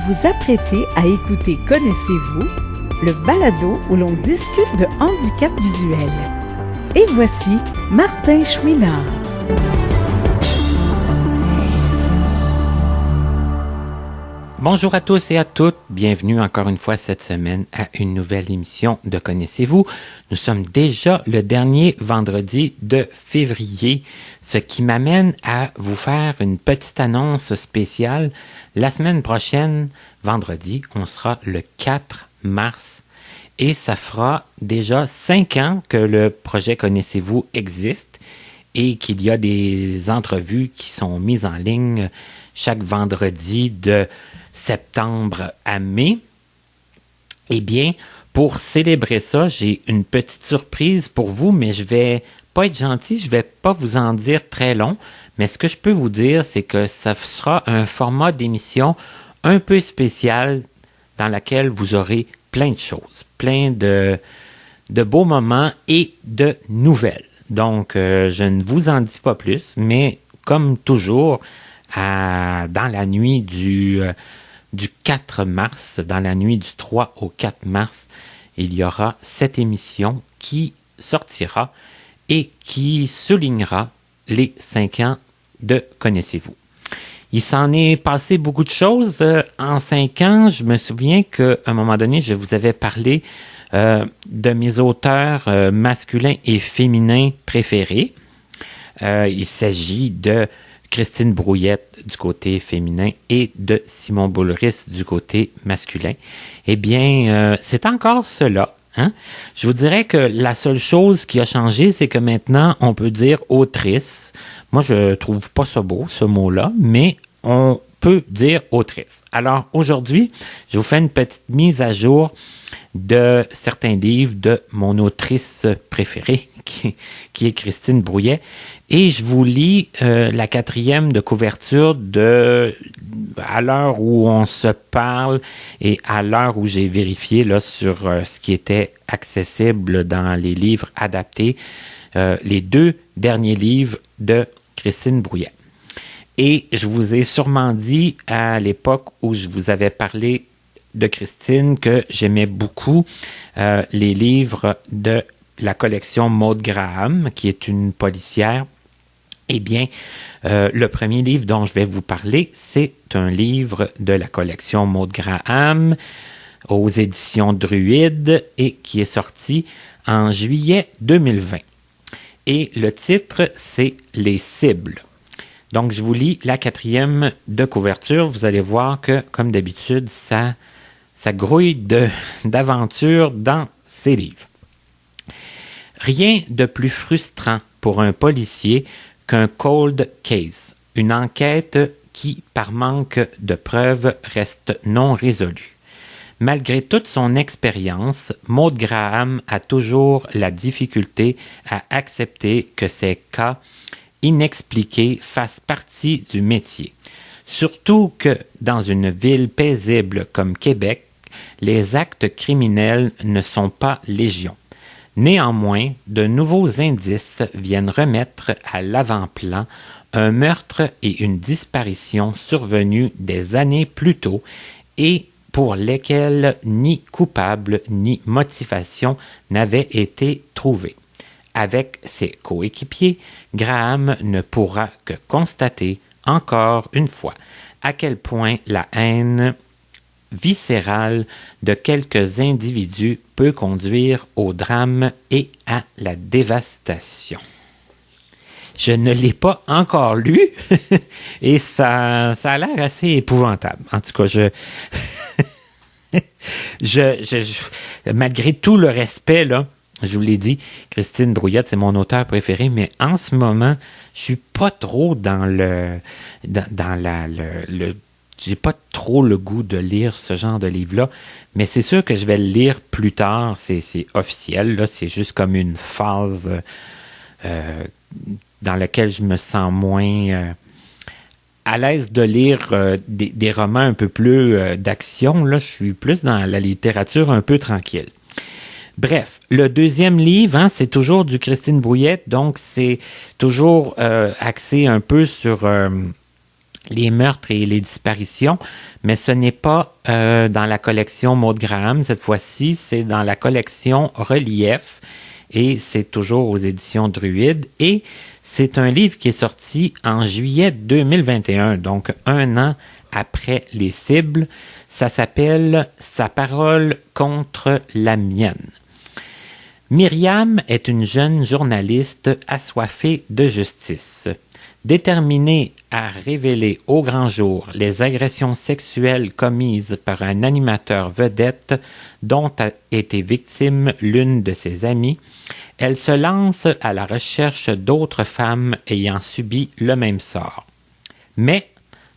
vous apprêtez à écouter Connaissez-vous, le balado où l'on discute de handicap visuel. Et voici Martin Chouinard. Bonjour à tous et à toutes, bienvenue encore une fois cette semaine à une nouvelle émission de Connaissez-vous. Nous sommes déjà le dernier vendredi de février, ce qui m'amène à vous faire une petite annonce spéciale. La semaine prochaine, vendredi, on sera le 4 mars et ça fera déjà 5 ans que le projet Connaissez-vous existe et qu'il y a des entrevues qui sont mises en ligne chaque vendredi de septembre à mai. Eh bien, pour célébrer ça, j'ai une petite surprise pour vous, mais je vais pas être gentil, je vais pas vous en dire très long, mais ce que je peux vous dire, c'est que ça sera un format d'émission un peu spécial dans lequel vous aurez plein de choses, plein de beaux moments et de nouvelles. Donc, je ne vous en dis pas plus, mais comme toujours, dans la nuit du 4 mars, dans la nuit du 3 au 4 mars, il y aura cette émission qui sortira et qui soulignera les 5 ans de Connaissez-vous. Il s'en est passé beaucoup de choses en 5 ans. Je me souviens qu'à un moment donné, je vous avais parlé de mes auteurs masculins et féminins préférés. Il s'agit de Christine Brouillette du côté féminin et de Simon Boulris du côté masculin. Eh bien, c'est encore cela. Hein? Je vous dirais que la seule chose qui a changé, c'est que maintenant, on peut dire autrice. Moi, je trouve pas ça beau, ce mot-là, mais on peut dire autrice. Alors, aujourd'hui, je vous fais une petite mise à jour de certains livres de mon autrice préférée, qui est Christine Brouillet. Et je vous lis la 4e de couverture à l'heure où on se parle et à l'heure où j'ai vérifié là, sur ce qui était accessible dans les livres adaptés, les 2 derniers livres de Christine Brouillet. Et je vous ai sûrement dit à l'époque où je vous avais parlé de Christine que j'aimais beaucoup les livres de la collection Maud Graham, qui est une policière. Eh bien, le premier livre dont je vais vous parler, c'est un livre de la collection Maud Graham aux éditions Druide et qui est sorti en juillet 2020. Et le titre, c'est « Les cibles ». Donc, je vous lis la 4e de couverture. Vous allez voir que, comme d'habitude, ça grouille d'aventures dans ces livres. Rien de plus frustrant pour un policier qu'un cold case, une enquête qui, par manque de preuves, reste non résolue. Malgré toute son expérience, Maud Graham a toujours la difficulté à accepter que ces cas inexpliqués fassent partie du métier. Surtout que, dans une ville paisible comme Québec, les actes criminels ne sont pas légion. Néanmoins, de nouveaux indices viennent remettre à l'avant-plan un meurtre et une disparition survenus des années plus tôt et pour lesquels ni coupable ni motivation n'avaient été trouvés. Avec ses coéquipiers, Graham ne pourra que constater encore une fois à quel point la haine viscérale de quelques individus peut conduire au drame et à la dévastation. Je ne l'ai pas encore lu et ça a l'air assez épouvantable. En tout cas, malgré tout le respect, là, je vous l'ai dit, Christine Brouillette, c'est mon auteur préféré, mais en ce moment, je suis pas trop j'ai pas trop le goût de lire ce genre de livre-là, mais c'est sûr que je vais le lire plus tard, c'est officiel, là, c'est juste comme une phase dans laquelle je me sens moins à l'aise de lire des romans un peu plus d'action. Là, je suis plus dans la littérature un peu tranquille. Bref, le 2e livre, c'est toujours du Christine Brouillette, donc c'est toujours axé un peu sur les meurtres et les disparitions, mais ce n'est pas dans la collection Maud Graham. Cette fois-ci, c'est dans la collection Relief et c'est toujours aux éditions Druide. Et c'est un livre qui est sorti en juillet 2021, donc 1 an après les cibles. Ça s'appelle « Sa parole contre la mienne ». Myriam est une jeune journaliste assoiffée de justice. Déterminée à révéler au grand jour les agressions sexuelles commises par un animateur vedette dont a été victime l'une de ses amies, elle se lance à la recherche d'autres femmes ayant subi le même sort. Mais,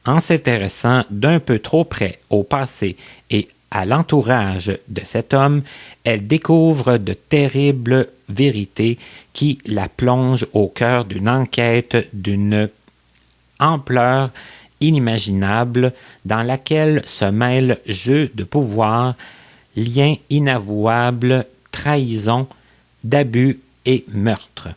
en s'intéressant d'un peu trop près au passé et à l'entourage de cet homme, elle découvre de terribles vérités qui la plongent au cœur d'une enquête d'une ampleur inimaginable dans laquelle se mêlent jeux de pouvoir, liens inavouables, trahison, d'abus et meurtres.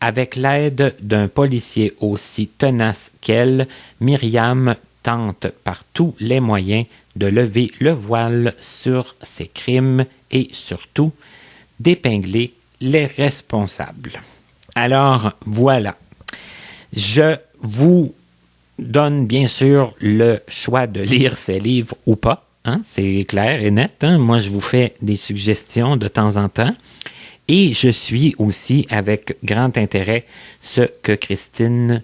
Avec l'aide d'un policier aussi tenace qu'elle, Myriam tente par tous les moyens de lever le voile sur ces crimes et surtout d'épingler les responsables. Alors voilà, je vous donne bien sûr le choix de lire ces livres ou pas, hein? C'est clair et net, hein? Moi je vous fais des suggestions de temps en temps. Et je suis aussi avec grand intérêt ce que Christine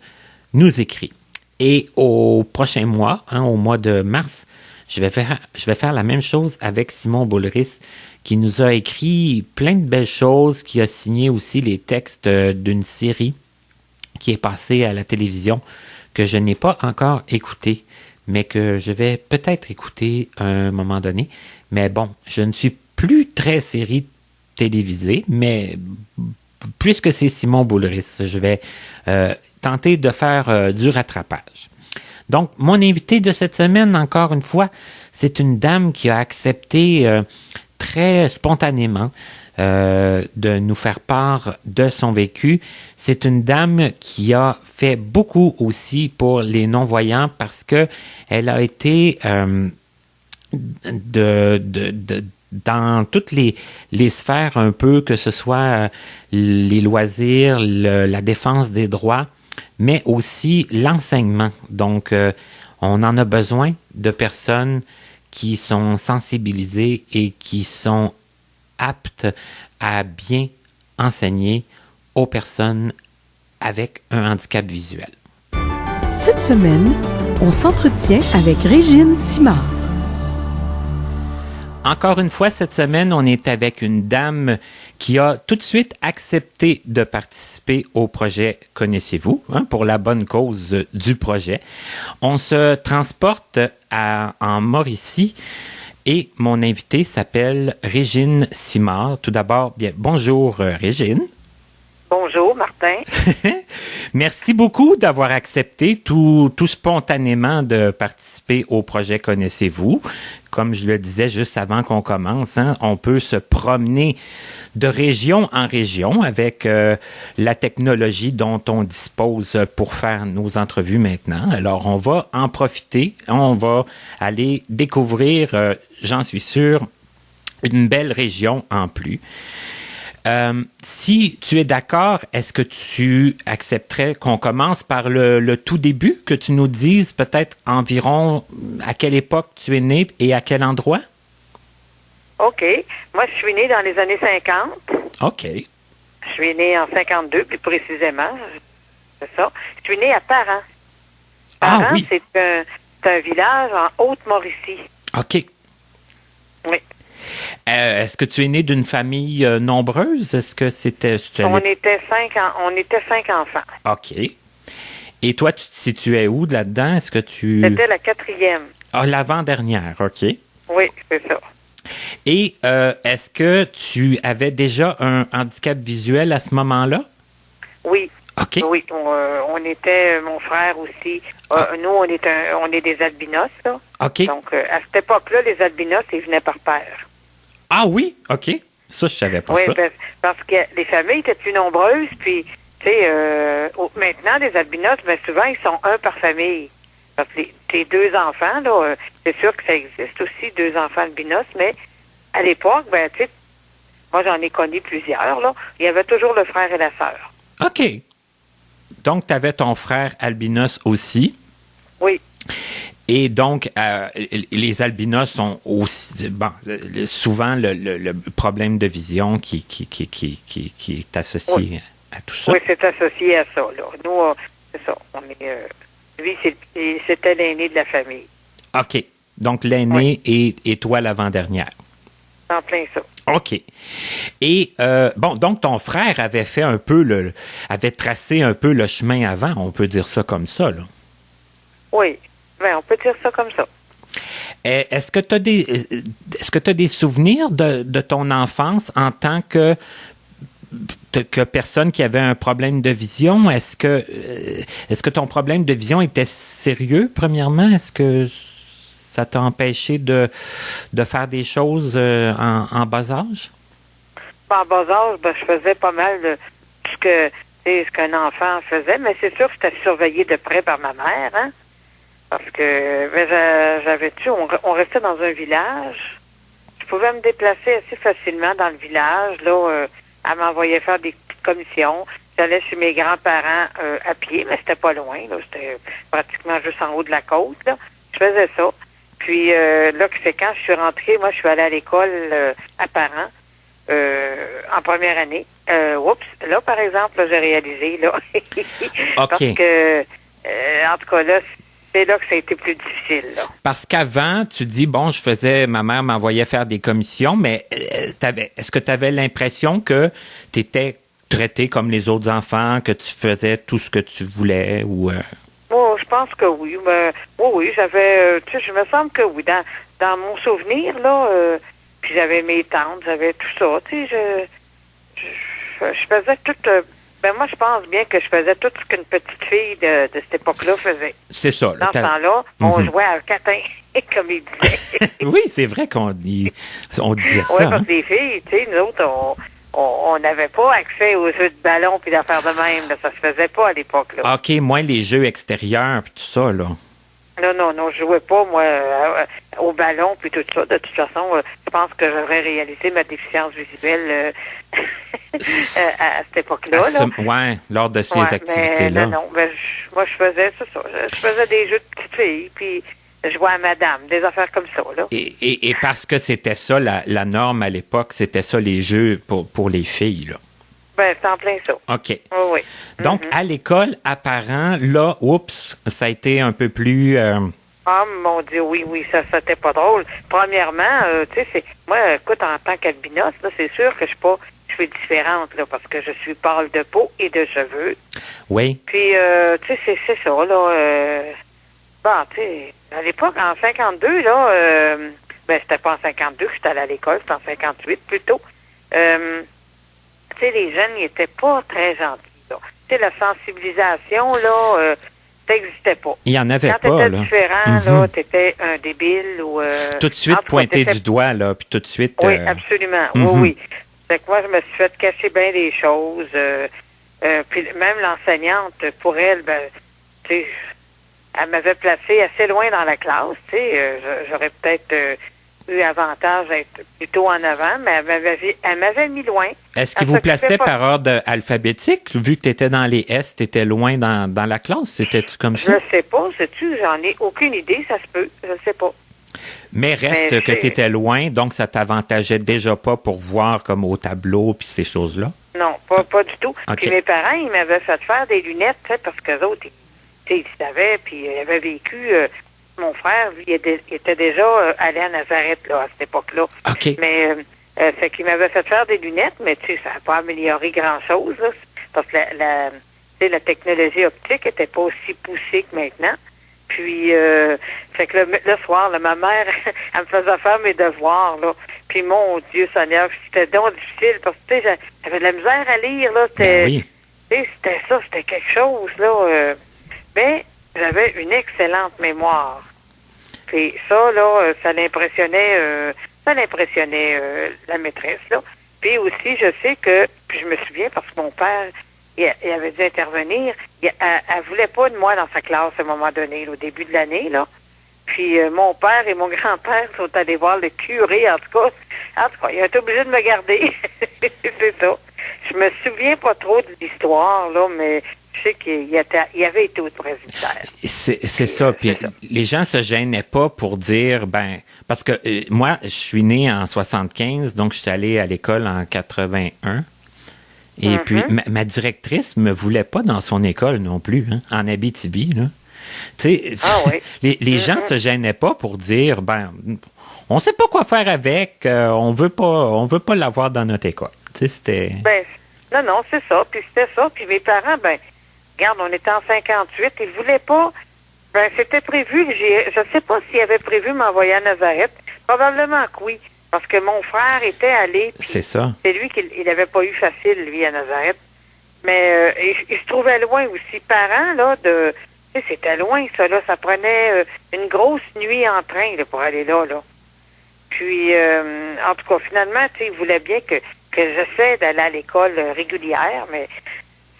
nous écrit. Et au prochain mois, hein, au mois de mars, je vais faire la même chose avec Simon Boulris, qui nous a écrit plein de belles choses, qui a signé aussi les textes d'une série qui est passée à la télévision, que je n'ai pas encore écouté, mais que je vais peut-être écouter à un moment donné. Mais bon, je ne suis plus très série télévisée, mais puisque c'est Simon Boulris, je vais tenter de faire du rattrapage. Donc, mon invité de cette semaine, encore une fois, c'est une dame qui a accepté très spontanément de nous faire part de son vécu. C'est une dame qui a fait beaucoup aussi pour les non-voyants parce que elle a été dans toutes les sphères un peu, que ce soit les loisirs, la défense des droits, mais aussi l'enseignement. Donc, on en a besoin de personnes qui sont sensibilisées et qui sont aptes à bien enseigner aux personnes avec un handicap visuel. Cette semaine, on s'entretient avec Régine Simard. Encore une fois, cette semaine, on est avec une dame qui a tout de suite accepté de participer au projet Connaissez-vous, hein, pour la bonne cause du projet. On se transporte en Mauricie et mon invitée s'appelle Régine Simard. Tout d'abord, bien, bonjour Régine. Bonjour, Martin. Merci beaucoup d'avoir accepté tout spontanément de participer au projet Connaissez-vous. Comme je le disais juste avant qu'on commence, hein, on peut se promener de région en région avec la technologie dont on dispose pour faire nos entrevues maintenant. Alors, on va en profiter. On va aller découvrir, j'en suis sûr, une belle région en plus. Si tu es d'accord, est-ce que tu accepterais qu'on commence par le tout début, que tu nous dises peut-être environ à quelle époque tu es né et à quel endroit? OK. Moi, je suis née dans les années 50. OK. Je suis née en 52, plus précisément. C'est ça. Je suis née à Parent. Parent, oui. c'est un village en Haute-Mauricie. OK. Oui. Est-ce que tu es né d'une famille nombreuse? Est-ce que c'était... On était 5 enfants. OK. Et toi, tu te situais où là-dedans? Est-ce que tu... C'était la 4e. Ah, l'avant-dernière, OK. Oui, c'est ça. Et est-ce que tu avais déjà un handicap visuel à ce moment-là? Oui. OK. Oui, on était, mon frère aussi. Nous, on est des albinos, là. OK. Donc, à cette époque-là, les albinos, ils venaient par paire. Ah oui? OK. Ça, je savais pas ça. Oui, parce que les familles étaient plus nombreuses, puis, tu sais, maintenant, les albinos, bien souvent, ils sont un par famille. Parce que tes deux enfants, là, c'est sûr que ça existe aussi, deux enfants albinos, mais à l'époque, ben, tu sais, moi, j'en ai connu plusieurs, là. Il y avait toujours le frère et la sœur. OK. Donc, tu avais ton frère albinos aussi. Oui. Et donc, les albinos sont aussi, souvent le problème de vision qui est associé à tout ça. Oui, c'est associé à ça, là. Nous, c'est ça. Lui, c'était l'aîné de la famille. OK. Donc, l'aîné et toi, l'avant-dernière. En plein ça. OK. Et, donc, ton frère avait fait un peu avait tracé un peu le chemin avant, on peut dire ça comme ça, là. Oui. Ben, on peut dire ça comme ça. Est-ce que tu as des souvenirs de ton enfance en tant que personne qui avait un problème de vision? Est-ce que ton problème de vision était sérieux, premièrement? Est-ce que ça t'a empêché de faire des choses en bas âge? En bas âge, ben, je faisais pas mal de ce qu'un enfant faisait, mais c'est sûr que j'étais surveillée de près par ma mère, hein? Parce que on restait dans un village. Je pouvais me déplacer assez facilement dans le village. Là, elle m'envoyait faire des petites commissions. J'allais chez mes grands-parents à pied, mais c'était pas loin. Là, c'était pratiquement juste en haut de la côte. Là. Je faisais ça. Puis là, c'est quand je suis rentrée, moi, je suis allée à l'école à Parent en première année. Là, par exemple, là, j'ai réalisé, là. OK. Parce que, en tout cas, là, c'est là que ça a été plus difficile, là. Parce qu'avant, tu dis, bon, ma mère m'envoyait faire des commissions, mais est-ce que tu avais l'impression que tu étais traité comme les autres enfants, que tu faisais tout ce que tu voulais ou... Oh, je pense que oui. Mais, oui, j'avais... tu sais, je me semble que oui. Dans mon souvenir, là, puis j'avais mes tantes, j'avais tout ça. Tu sais, je faisais tout... ben moi, je pense bien que je faisais tout ce qu'une petite fille de cette époque-là faisait. C'est ça. Dans ce temps-là, on jouait à catin, comme il disait. Oui, c'est vrai qu'on disait ça. Oui, parce que les filles, tu sais, nous autres, on n'avait pas accès aux jeux de ballon puis d'affaires de même. Là, ça se faisait pas à l'époque. Là. OK, moins les jeux extérieurs puis tout ça, là. Non, je jouais pas, moi, au ballon puis tout ça. De toute façon, je pense que j'aurais réalisé ma déficience visuelle à cette époque-là. Oui, lors de ces activités-là. Non, moi, je faisais ça. Je faisais des jeux de petites filles, puis je jouais à madame, des affaires comme ça, là. Et parce que c'était ça, la norme à l'époque, c'était ça, les jeux pour les filles, là. Ben, c'est en plein ça. OK. Oui. Donc, à l'école, à Parent, là, ça a été un peu plus... Ah, mon Dieu, oui, ça, c'était pas drôle. Premièrement, tu sais, moi, écoute, en tant qu'albinos, là, c'est sûr que je suis différente, là, parce que je suis pâle de peau et de cheveux. Oui. Puis, tu sais, c'est ça, là. Bon, tu sais, à l'époque, en 52, là, ben, c'était pas en 52 que j'étais allée à l'école, c'était en 58 plutôt. Tu sais, les jeunes, ils étaient pas très gentils, là. Tu sais, la sensibilisation, là, ça n'existait pas. Il y en avait quand pas, là. Quand t'étais différent, là, t'étais un débile ou... tout de suite pointé du doigt, là, puis tout de suite... Oui, absolument, oui. Fait que moi, je me suis fait cacher bien des choses. Puis même l'enseignante, pour elle, ben, tu sais, elle m'avait placé assez loin dans la classe, tu sais. J'aurais peut-être eu avantage d'être plutôt en avant, mais elle m'avait mis loin. Est-ce qu'il vous plaçait par ordre alphabétique? Vu que tu étais dans les S, tu étais loin dans la classe? C'était-tu comme ça? Je sais pas, sais-tu, j'en ai aucune idée, ça se peut, je sais pas. Mais reste que tu étais loin, donc ça t'avantageait déjà pas pour voir comme au tableau puis ces choses-là? Non, pas du tout. Okay. Puis mes parents, ils m'avaient fait faire des lunettes, tu sais, parce qu'eux autres, ils savaient, puis ils avaient vécu... mon frère, lui, il était déjà allé à Nazareth, là, à cette époque-là. OK. Mais, fait qu'il m'avait fait faire des lunettes, mais, tu sais, ça n'a pas amélioré grand-chose, là, parce que la technologie optique était pas aussi poussée que maintenant. Puis, fait que le soir, là, ma mère, elle me faisait faire mes devoirs, là. Puis, mon Dieu Seigneur, c'était donc difficile, parce que, tu sais, j'avais de la misère à lire, là. Ben oui. Tu sais, c'était quelque chose, là. Mais j'avais une excellente mémoire. Puis ça, là, ça l'impressionnait la maîtresse, là. Puis aussi, je sais que, puis je me souviens parce que mon père, il avait dû intervenir. Elle voulait pas de moi dans sa classe à un moment donné, là, au début de l'année, là. Puis mon père et mon grand-père sont allés voir le curé, en tout cas, il a été obligé de me garder. C'est ça. Je me souviens pas trop de l'histoire, là, mais je sais qu'il avait été au presbytère. C'est ça. Puis les gens se gênaient pas pour dire, parce que moi, je suis né en 75, donc je suis allé à l'école en 81. Et puis, ma directrice me voulait pas dans son école non plus, hein, en Abitibi, là. Tu sais, les gens se gênaient pas pour dire, on sait pas quoi faire avec, on veut pas l'avoir dans notre école. Tu sais, c'était... Non, c'est ça. Puis c'était ça. Puis mes parents, regarde, on était en 58, ils voulaient pas... c'était prévu, je sais pas s'ils avaient prévu m'envoyer à Nazareth. Probablement que oui. Parce que mon frère était allé. C'est ça. C'est lui qu'il n'avait pas eu facile, lui, à Nazareth. Mais il se trouvait loin aussi. Parents, là, c'était loin, ça, là. Ça prenait une grosse nuit en train, là, pour aller là, là. Puis, en tout cas, finalement, tu sais, il voulait bien que j'essaie d'aller à l'école régulière, mais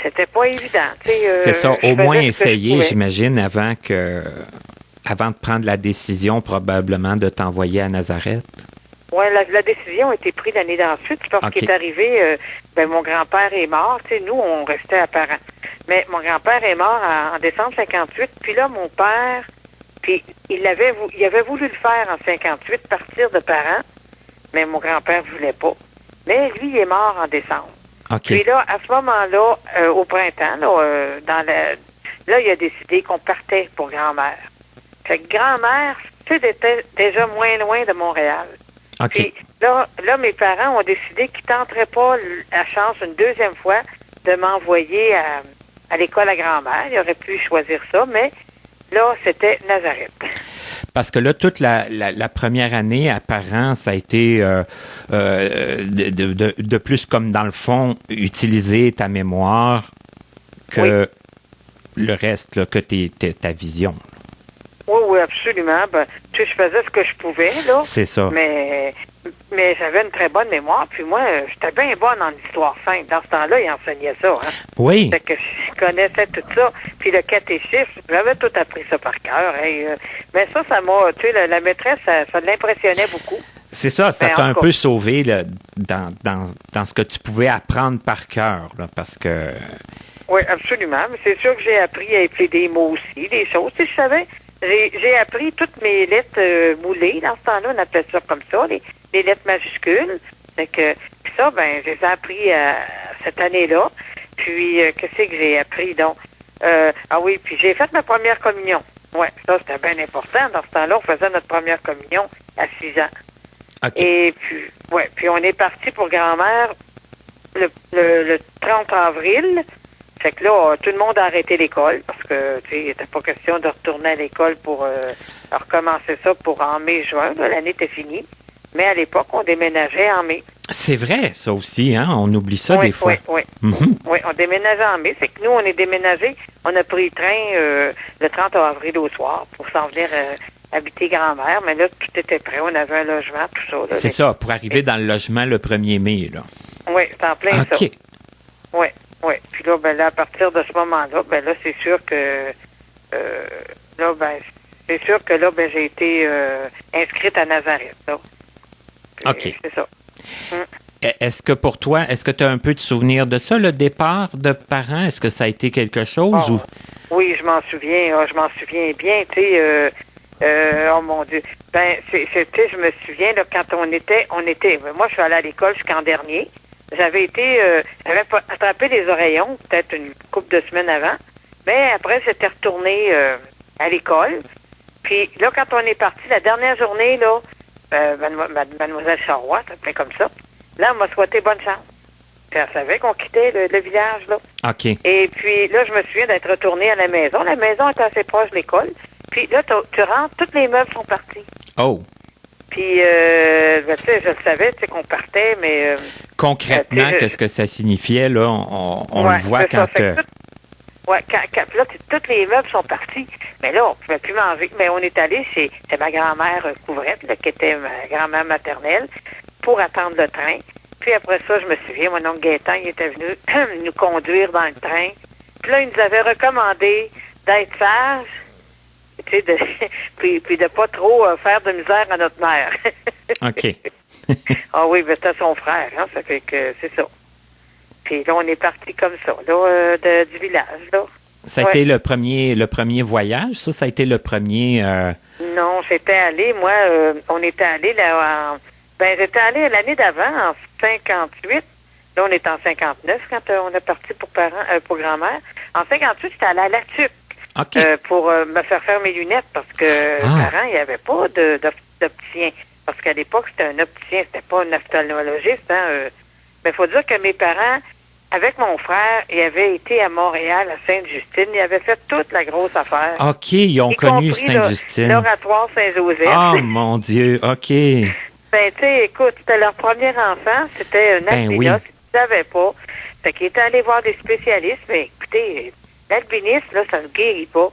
c'était pas évident. C'est ça, au moins essayer, j'imagine, avant de prendre la décision, probablement, de t'envoyer à Nazareth. Oui, la décision a été prise l'année d'ensuite, parce qu'il est arrivé, mon grand-père est mort, tu sais, nous, on restait à parents. Mais mon grand-père est mort en décembre 58, puis là, mon père, puis il avait voulu le faire en 58, partir de parents, mais mon grand-père voulait pas. Mais lui, il est mort en décembre. Okay. Puis là, à ce moment-là, au printemps, là, il a décidé qu'on partait pour grand-mère. Fait que grand-mère, tu sais, était déjà moins loin de Montréal. Okay. Puis là, mes parents ont décidé qu'ils tenteraient pas la chance une deuxième fois de m'envoyer à l'école à grand-mère. Ils auraient pu choisir ça, mais là, c'était Nazareth. Parce que là, toute la première année à parents, ça a été de plus comme dans le fond, utiliser ta mémoire que le reste, là, que ta vision. Oui, absolument. Tu sais, je faisais ce que je pouvais, là. C'est ça. Mais j'avais une très bonne mémoire. Puis moi, j'étais bien bonne en histoire sainte. Dans ce temps-là, il enseignait ça. Hein? Oui. Fait que je connaissais tout ça. Puis le catéchisme, j'avais tout appris ça par cœur. Mais ça m'a... Tu sais, la maîtresse, ça l'impressionnait beaucoup. C'est ça, ça t'a un peu sauvé là, dans ce que tu pouvais apprendre par cœur, là, parce que... Oui, absolument. Mais c'est sûr que j'ai appris à épeler des mots aussi, des choses. Tu sais, je savais... J'ai appris toutes mes lettres moulées. Dans ce temps-là, on appelait ça comme ça, les lettres majuscules. Fait que, puis ça, je les ai appris cette année-là. Puis, qu'est-ce que j'ai appris, donc? Puis j'ai fait ma première communion. Oui, ça, c'était bien important. Dans ce temps-là, on faisait notre première communion à 6 ans. Okay. Et puis on est parti pour grand-mère le 30 avril. Fait que là, tout le monde a arrêté l'école parce que, tu sais, il n'était pas question de retourner à l'école pour recommencer ça pour en mai-juin. L'année était finie. Mais à l'époque, on déménageait en mai. C'est vrai, ça aussi, hein? On oublie ça des fois. Oui. Mm-hmm. Oui, on déménageait en mai. C'est que nous, on est déménagé. On a pris le train le 30 avril au soir pour s'en venir habiter grand-mère. Mais là, tout était prêt. On avait un logement, tout ça. Là, c'est ça, pour arriver dans le logement le 1er mai, là. Oui, c'est en plein ça. OK. Oui. Puis là, à partir de ce moment-là, là, c'est sûr que j'ai été inscrite à Nazareth. Là. OK. C'est ça. Est-ce que pour toi, tu as un peu de souvenir de ça, le départ de parents? Est-ce que ça a été quelque chose? Ou... Oui, je m'en souviens. Je m'en souviens bien, tu sais. Oh mon Dieu. Je me souviens, là, quand on était. Moi, je suis allée à l'école jusqu'en dernier. J'avais attrapé les oreillons, peut-être une couple de semaines avant. Mais après, j'étais retournée à l'école. Puis là, quand on est parti, la dernière journée, là, Mademoiselle Charrois, ça s'appelait comme ça, là, elle m'a souhaité bonne chance. Puis elle savait qu'on quittait le village, là. OK. Et puis là, je me souviens d'être retournée à la maison. La maison était assez proche de l'école. Puis là, tu rentres, tous les meubles sont partis. Oh! Puis, tu sais, je le savais, tu sais, qu'on partait, mais... Concrètement, qu'est-ce que ça signifiait, là? On le voit quand... Là, tous les meubles sont partis. Mais là, on ne pouvait plus manger. Mais on est allé chez ma grand-mère Couvrette, là, qui était ma grand-mère maternelle, pour attendre le train. Puis après ça, je me souviens, mon oncle Gaétan, il était venu nous conduire dans le train. Puis là, il nous avait recommandé d'être sage, tu sais, puis de pas trop faire de misère à notre mère. OK. Ah oui, mais c'était son frère, hein, ça fait que c'est ça. Puis là, on est parti comme ça, là, du village, là. Ça a été le premier voyage, ça a été le premier... Non, j'étais allée, moi, on était allé là, j'étais allée l'année d'avant, en 58. Là, on est en 59 quand on est parti pour grand-mère. En 58, j'étais allée à La Tuque pour me faire mes lunettes parce que mes parents, il n'y avait pas d'opticien. Parce qu'à l'époque, c'était un opticien, c'était pas un ophtalmologiste. Hein, mais il faut dire que mes parents, avec mon frère, ils avaient été à Montréal, à Sainte-Justine. Ils avaient fait toute la grosse affaire. OK, ils ont connu Sainte-Justine. L'oratoire Saint-Joseph. Oh, mon Dieu, OK. Ben, tu sais, écoute, c'était leur premier enfant. C'était un albinos. Ils ne savaient pas. Fait qu'ils étaient allés voir des spécialistes. Mais écoutez, l'albinisme, là, ça ne guérit pas.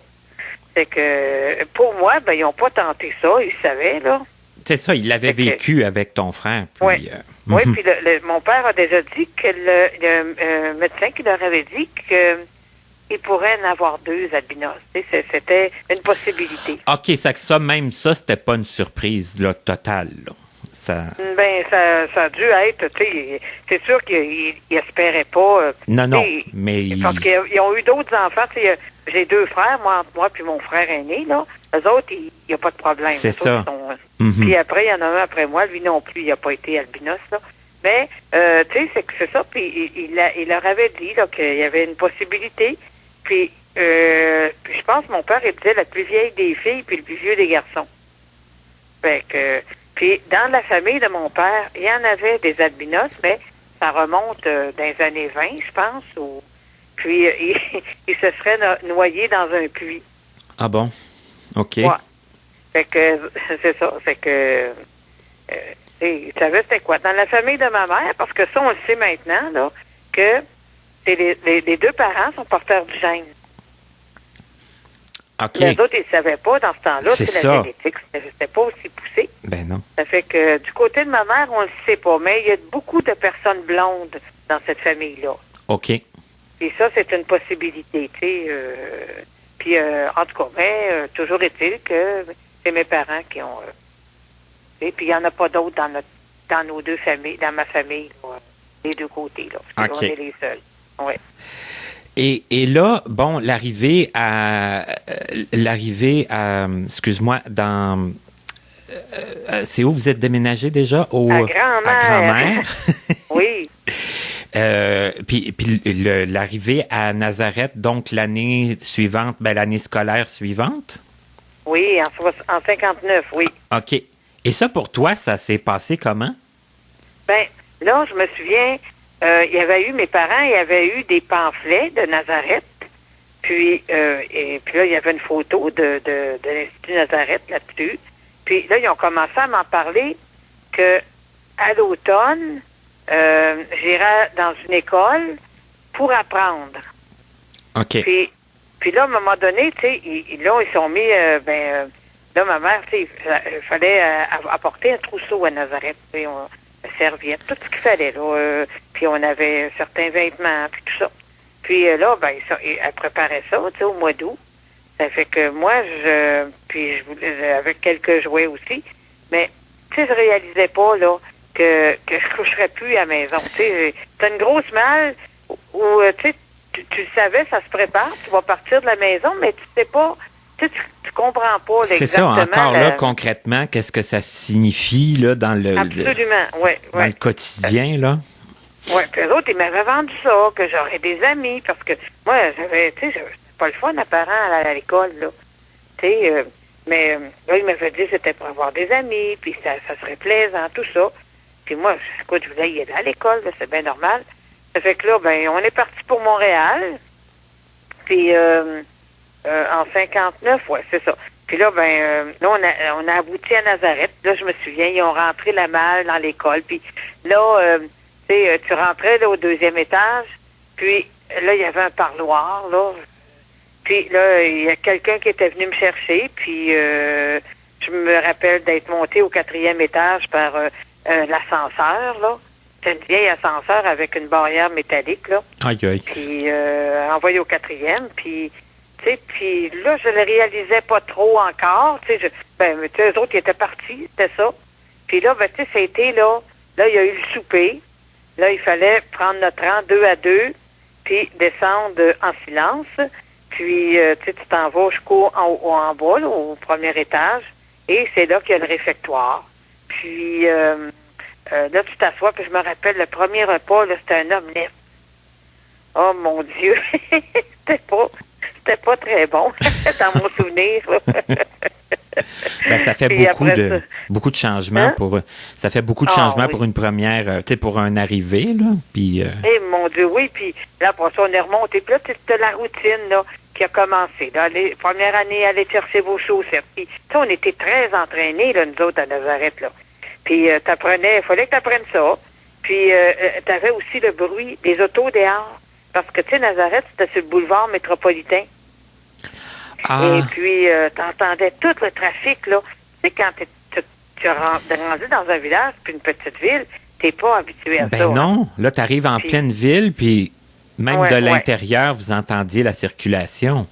C'est que, pour moi, ben, ils n'ont pas tenté ça. Ils savaient, là. C'est ça, il l'avait vécu avec ton frère. Puis, oui, puis mon père a déjà dit que le médecin qui leur avait dit qu'il pourrait en avoir 2 albinos. C'était une possibilité. OK, même ça, c'était pas une surprise là, totale. Là. Ça a dû être, tu sais, c'est sûr qu'ils espéraient pas. Non, mais... Parce qu'ils ont eu d'autres enfants, tu sais, j'ai 2 frères, moi puis mon frère aîné, là. Eux autres, il n'y a pas de problème. C'est ça. Puis après, il y en a un après moi, lui non plus, il n'a pas été albinos, là. Mais, tu sais, c'est ça, puis il leur avait dit, là, qu'il y avait une possibilité, puis je pense que mon père, il disait la plus vieille des filles, puis le plus vieux des garçons. Fait que... Puis, dans la famille de mon père, il y en avait des albinos, mais ça remonte dans les années 20, je pense. Puis, il se serait noyé dans un puits. Ah bon? OK. Ouais. Fait que, c'est ça. Fait que, tu savais c'était quoi? Dans la famille de ma mère, parce que ça, on le sait maintenant, là, que les 2 parents sont porteurs du gène. OK. Les autres, ils ne savaient pas dans ce temps-là. C'est ça. La génétique, c'était pas aussi poussé. Ben non. Ça fait que du côté de ma mère, on le sait pas, mais il y a beaucoup de personnes blondes dans cette famille-là. OK. Et ça, c'est une possibilité, tu sais. Puis, en tout cas, mais toujours est-il que c'est mes parents qui ont... et puis, il n'y en a pas d'autres dans nos 2 familles, dans ma famille, là, des 2 côtés. Là. OK. On est les seuls. Oui. Et là, bon, l'arrivée à excuse-moi, dans... c'est où vous êtes déménagé déjà? À Grand-Mère. À Grand-Mère. Oui. Puis l'arrivée à Nazareth, donc l'année suivante, l'année scolaire suivante? Oui, en 59, oui. OK. Et ça, pour toi, ça s'est passé comment? Ben, là, je me souviens, il y avait eu, mes parents, il y avait eu des pamphlets de Nazareth. Puis, et puis là, il y avait une photo de l'Institut Nazareth là-dessus. Puis là, ils ont commencé à m'en parler que à l'automne, j'irai dans une école pour apprendre. OK. Puis là, à un moment donné, tu sais, là, ils sont mis, là, ma mère, tu sais, il fallait apporter un trousseau à Nazareth, tu sais, serviette, tout ce qu'il fallait, là. Puis on avait certains vêtements, puis tout ça. Puis là, elle préparait ça, tu sais, au mois d'août. Ça fait que moi, je voulais, avec quelques jouets aussi, mais, tu sais, je réalisais pas, là, que je coucherais plus à la maison. Tu sais, t'as une grosse malle où, tu sais, tu le savais, ça se prépare, tu vas partir de la maison, mais tu sais pas, tu comprends pas c'est exactement. C'est ça, encore là, concrètement, qu'est-ce que ça signifie, là, dans le... Absolument, oui. Dans le quotidien, là. Oui, puis eux autres, ils m'avaient vendu ça, que j'aurais des amis, parce que moi, j'avais, tu sais, c'était pas le fun, apparent, à l'école, là. Tu sais, mais là, ils m'avaient dit que c'était pour avoir des amis, puis ça serait plaisant, tout ça. Puis moi, écoute, je voulais y aller à l'école, là, c'est bien normal. Ça fait que là, on est parti pour Montréal. Puis en 59, ouais, c'est ça. Puis là, là, on a abouti à Nazareth. Là, je me souviens, ils ont rentré la malle dans l'école. Puis là, tu rentrais là, au 2e étage. Puis là, il y avait un parloir, là. Puis là, il y a quelqu'un qui était venu me chercher. Puis je me rappelle d'être monté au 4e étage par l'ascenseur, là. C'est une vieille ascenseur avec une barrière métallique, là. Aïe, aïe. Puis envoyé au 4e, puis... Tu sais, puis là, je le réalisais pas trop encore. Tu sais, eux autres, ils étaient partis, c'était ça. Puis là, tu sais, c'était là, il y a eu le souper. Là, il fallait prendre notre rang 2 à 2, puis descendre en silence. Puis, tu sais, tu t'en vas jusqu'au en bas, là, au premier étage, et c'est là qu'il y a le réfectoire. Puis, là, tu t'assois, puis je me rappelle, le premier repas, là, c'était un omelette. Oh, mon Dieu! C'était pas très bon, dans mon souvenir. Ben, ça fait puis beaucoup de changements pour ça fait beaucoup de changements pour une première, tu sais, pour un arrivé, là. Puis Eh mon Dieu, oui, puis là, pour ça, on est remonté. Puis là, c'était la routine, là, qui a commencé. Là, première année, aller chercher vos chaussettes. Puis, tu sais, on était très entraînés, là, nous autres, à Nazareth, là. Puis, il fallait que tu apprennes ça. Puis, tu avais aussi le bruit des autos dehors. Parce que, tu sais, Nazareth, c'était sur le boulevard métropolitain. Et puis, t'entendais tout le trafic, là. Tu sais, quand tu rendu dans un village puis une petite ville, t'es pas habitué à ça. Ben non. Là, t'arrives en pleine ville, puis même de l'intérieur, vous entendiez la circulation.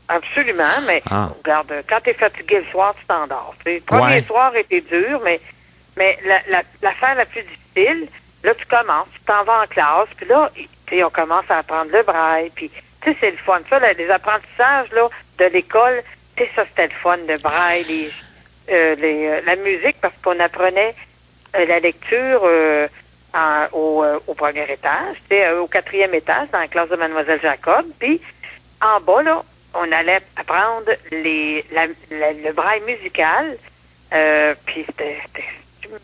Absolument, mais regarde, quand t'es fatigué le soir, tu t'endors. Le premier soir était dur, mais l'affaire la plus difficile, là, tu commences, tu t'en vas en classe, puis là, on commence à apprendre le braille, puis tu sais, c'est le fun. Ça, les apprentissages là de l'école, tu sais, ça, c'était le fun, le braille, la musique, parce qu'on apprenait la lecture au premier étage, tu sais, au 4e étage, dans la classe de Mademoiselle Jacob, puis en bas, là, on allait apprendre le braille musical, puis c'était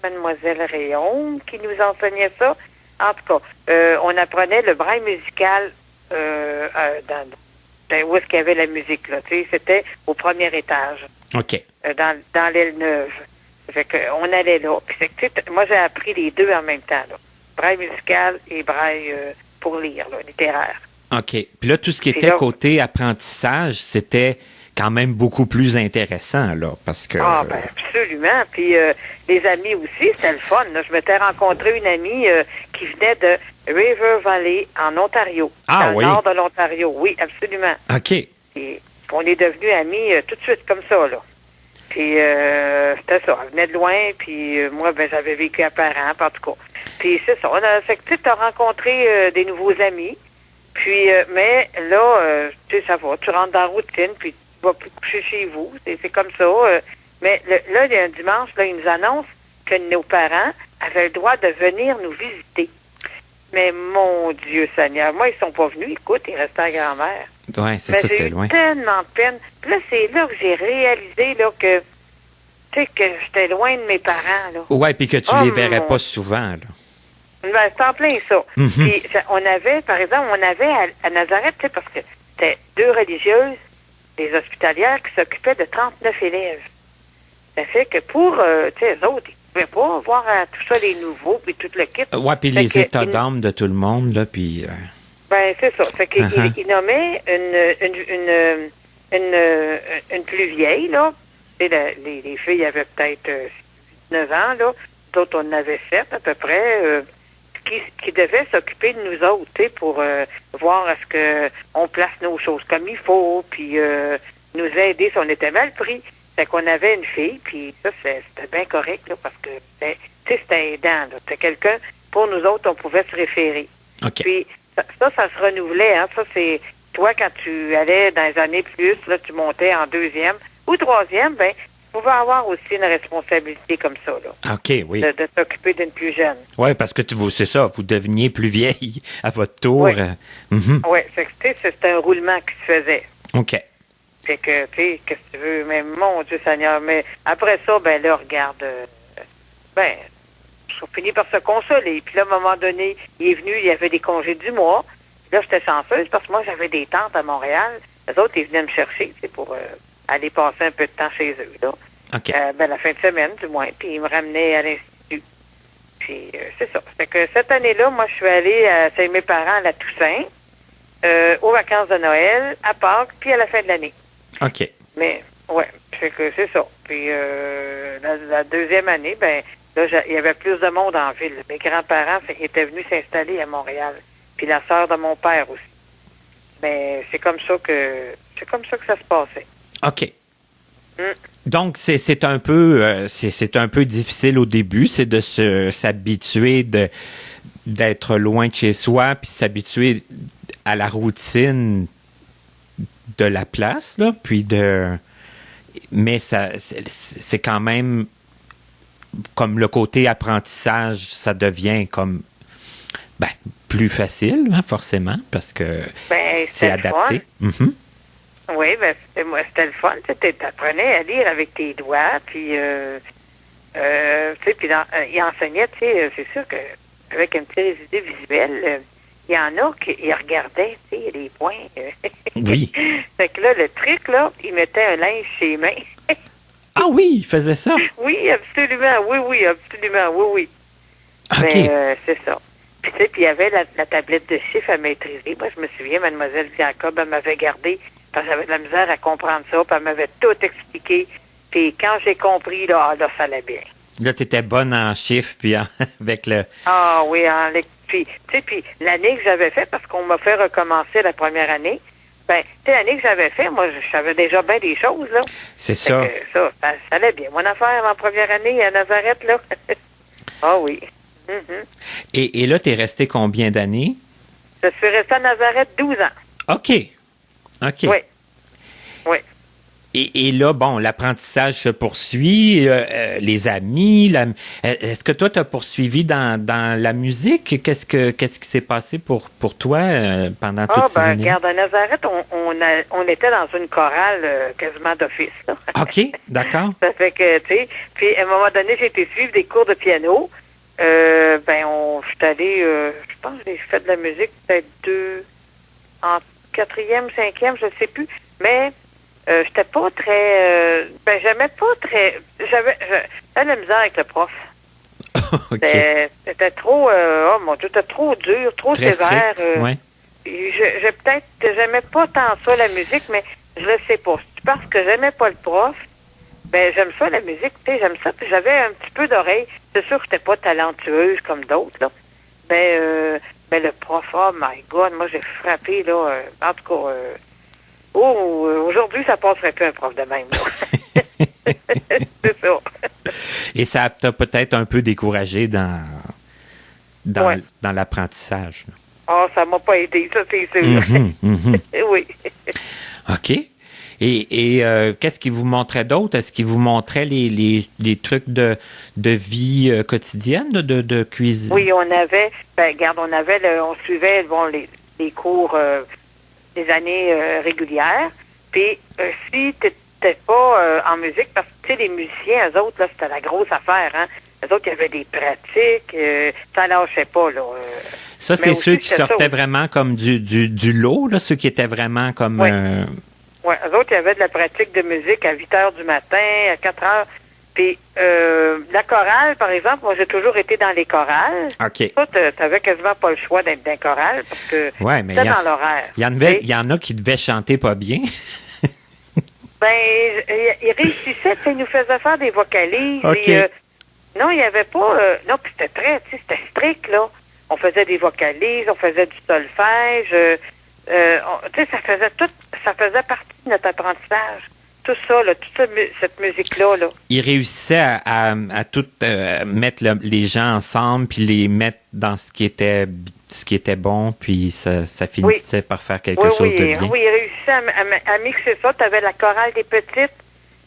Mademoiselle Rayon qui nous enseignait ça. En tout cas, on apprenait le braille musical où est-ce qu'il y avait la musique, là. Tu sais, c'était au premier étage. OK. Dans l'aile neuve. Fait que, on allait là. Puis, moi, j'ai appris les deux en même temps, là. Braille musical et braille pour lire, là, littéraire. OK. Puis là, tout ce qui était côté apprentissage, c'était quand même beaucoup plus intéressant, là, parce que... Ah, ben absolument. Puis les amis aussi, c'était le fun. Là. Je m'étais rencontré une amie qui venait de River Valley, en Ontario. Dans le nord de l'Ontario. Oui, absolument. OK. Et on est devenus amis tout de suite, comme ça, là. Puis c'était ça. Elle venait de loin, puis moi, ben j'avais vécu à Parent, en tout cas. Puis c'est ça. Fait que tu as rencontré des nouveaux amis. Puis, mais là, tu sais, ça va. Tu rentres dans la routine, puis tu vas plus coucher chez vous. C'est comme ça. Mais là, il y a un dimanche, là, ils nous annoncent que nos parents avaient le droit de venir nous visiter. Mais mon Dieu Seigneur, moi, ils sont pas venus. Écoute, ils restaient à grand-mère. Oui, c'est ça, c'était loin. J'ai eu tellement de peine. Puis là, c'est là que j'ai réalisé là, que, tu sais, que j'étais loin de mes parents. Là. Oui, puis que tu les verrais pas souvent. Là. Ben, c'est en plein ça. Puis, on avait, par exemple, à Nazareth, tu sais, parce que c'était 2 religieuses, des hospitalières, qui s'occupaient de 39 élèves. Ça fait que pour, tu sais, eux autres, ils pouvaient pas voir tout ça, les nouveaux, puis tout le kit. Oui, puis les états d'âme de tout le monde, là, puis... Ben, c'est ça. Fait qu'ils nommaient une plus vieille, là. Tu sais, les filles avaient peut-être 9 ans, là. D'autres, on en avait 7 à peu près, qui devait s'occuper de nous autres, tu sais, pour voir est-ce que on place nos choses comme il faut, puis nous aider si on était mal pris. Fait qu'on avait une fille, puis ça, c'était bien correct, là, parce que, tu sais, c'était aidant, là. C'était quelqu'un, pour nous autres, on pouvait se référer. OK. Puis, ça se renouvelait, hein. Ça, c'est, toi, quand tu allais dans les années plus, là, tu montais en 2e ou 3e, ben, tu pouvais avoir aussi une responsabilité comme ça, là. OK, oui. De t'occuper d'une plus jeune. Oui, parce que c'est ça, vous deveniez plus vieille à votre tour. Oui, c'était un roulement qui se faisait. OK. Fait que, tu sais, qu'est-ce que tu veux, mais mon Dieu Seigneur, mais après ça, ben là, regarde, ils ont fini par se consoler. Puis là, à un moment donné, il est venu, il y avait des congés du mois. Là, j'étais chanceuse parce que moi, j'avais des tantes à Montréal. Les autres, ils venaient me chercher, c'est pour aller passer un peu de temps chez eux, là. OK. La fin de semaine, du moins. Puis ils me ramenaient à l'Institut. Puis c'est ça. Fait que cette année-là, moi, je suis allée chez mes parents à la Toussaint, aux vacances de Noël, à Pâques, puis à la fin de l'année. OK. Mais, ouais, fait que c'est ça. Puis la 2e année, ben, Là, il y avait plus de monde en ville. Mes grands-parents étaient venus s'installer à Montréal. Puis la sœur de mon père aussi. Mais c'est comme ça que ça se passait. OK. Donc, c'est un peu difficile au début, c'est de s'habituer d'être loin de chez soi, puis s'habituer à la routine de la place, là, mais c'est quand même comme le côté apprentissage, ça devient comme plus facile, hein, forcément, parce que c'est adapté. Mm-hmm. Oui, c'était le fun. Tu apprenais à lire avec tes doigts, puis puis il enseignait, c'est sûr qu'avec une petite idée visuelle, il y en a qui regardaient, les points. Oui. Fait que là, le truc, là, il mettait un linge chez les mains. Ah oui, il faisait ça? Oui, absolument. Oui, absolument. Oui. OK. Mais c'est ça. Puis, il y avait la tablette de chiffres à maîtriser. Moi, je me souviens, Mademoiselle Jacob, elle m'avait gardé parce que j'avais de la misère à comprendre ça, puis elle m'avait tout expliqué. Puis quand j'ai compris, là, ça allait bien. Là, tu étais bonne en chiffres, puis avec le... Ah oui, puis l'année que j'avais fait, parce qu'on m'a fait recommencer la première année, l'année que j'avais fait, moi, je savais déjà bien des choses, là. C'est ça. Ça allait bien. Mon affaire, ma première année à Nazareth, là. Ah oui. Mm-hmm. Et là, t'es resté combien d'années? Je suis restée à Nazareth 12 ans. OK. Oui. Et là, bon, l'apprentissage se poursuit, les amis. Est-ce que toi, tu as poursuivi dans la musique? Qu'est-ce qui s'est passé pour toi pendant toutes ces années? Regarde, à Nazareth, on était dans une chorale quasiment d'office. Là. OK, d'accord. Ça fait que, puis à un moment donné, j'ai été suivre des cours de piano. Je suis allée, je pense que j'ai fait de la musique peut-être en 4e, 5e, je ne sais plus, mais j'étais pas très... j'aimais pas très... J'avais de la misère avec le prof. Okay. C'était trop... oh mon Dieu, c'était trop dur, trop très sévère. Strict, ouais. J'aimais pas tant ça, la musique, mais je le sais pas. C'est parce que j'aimais pas le prof, j'aime ça, la musique, j'aime ça, puis j'avais un petit peu d'oreille. C'est sûr que j'étais pas talentueuse comme d'autres, là. Mais le prof, oh my God, moi, j'ai frappé, là, en tout cas... aujourd'hui, ça passerait plus un prof de même. C'est ça. Et ça t'a peut-être un peu découragé dans l'apprentissage. Ah, ça m'a pas aidé, ça, c'est sûr. Oui. OK. Et qu'est-ce qu'il vous montrait d'autre? Est-ce qu'il vous montrait les trucs de vie quotidienne, de cuisine? Oui, on avait, on suivait les cours des années régulières. Puis, si tu n'étais pas en musique, parce que, les musiciens, eux autres, là, c'était la grosse affaire, hein. Eux autres, il y avait des pratiques, ça lâchait pas, là. Ça, c'est ceux qui sortaient vraiment comme du lot, là, ceux qui étaient vraiment comme... Oui, eux autres, il y avait de la pratique de musique à 8 heures du matin, à 4 heures. Puis, la chorale, par exemple, moi, j'ai toujours été dans les chorales. OK. Ça, t'avais quasiment pas le choix d'être dans les chorales parce que mais c'était dans l'horaire. Il y en a qui devaient chanter pas bien. Ils réussissaient, ils nous faisaient faire des vocalises. Okay. Et, non, il n'y avait pas... non, puis c'était strict, là. On faisait des vocalises, on faisait du solfège. Ça faisait partie de notre apprentissage. Tout ça, là, toute cette musique-là. Là. Ils réussissaient à tout mettre les gens ensemble, puis les mettre dans ce qui était bon, puis ça finissait par faire quelque chose de bien. Oui, ils réussissaient à mixer ça. Tu avais la chorale des petites,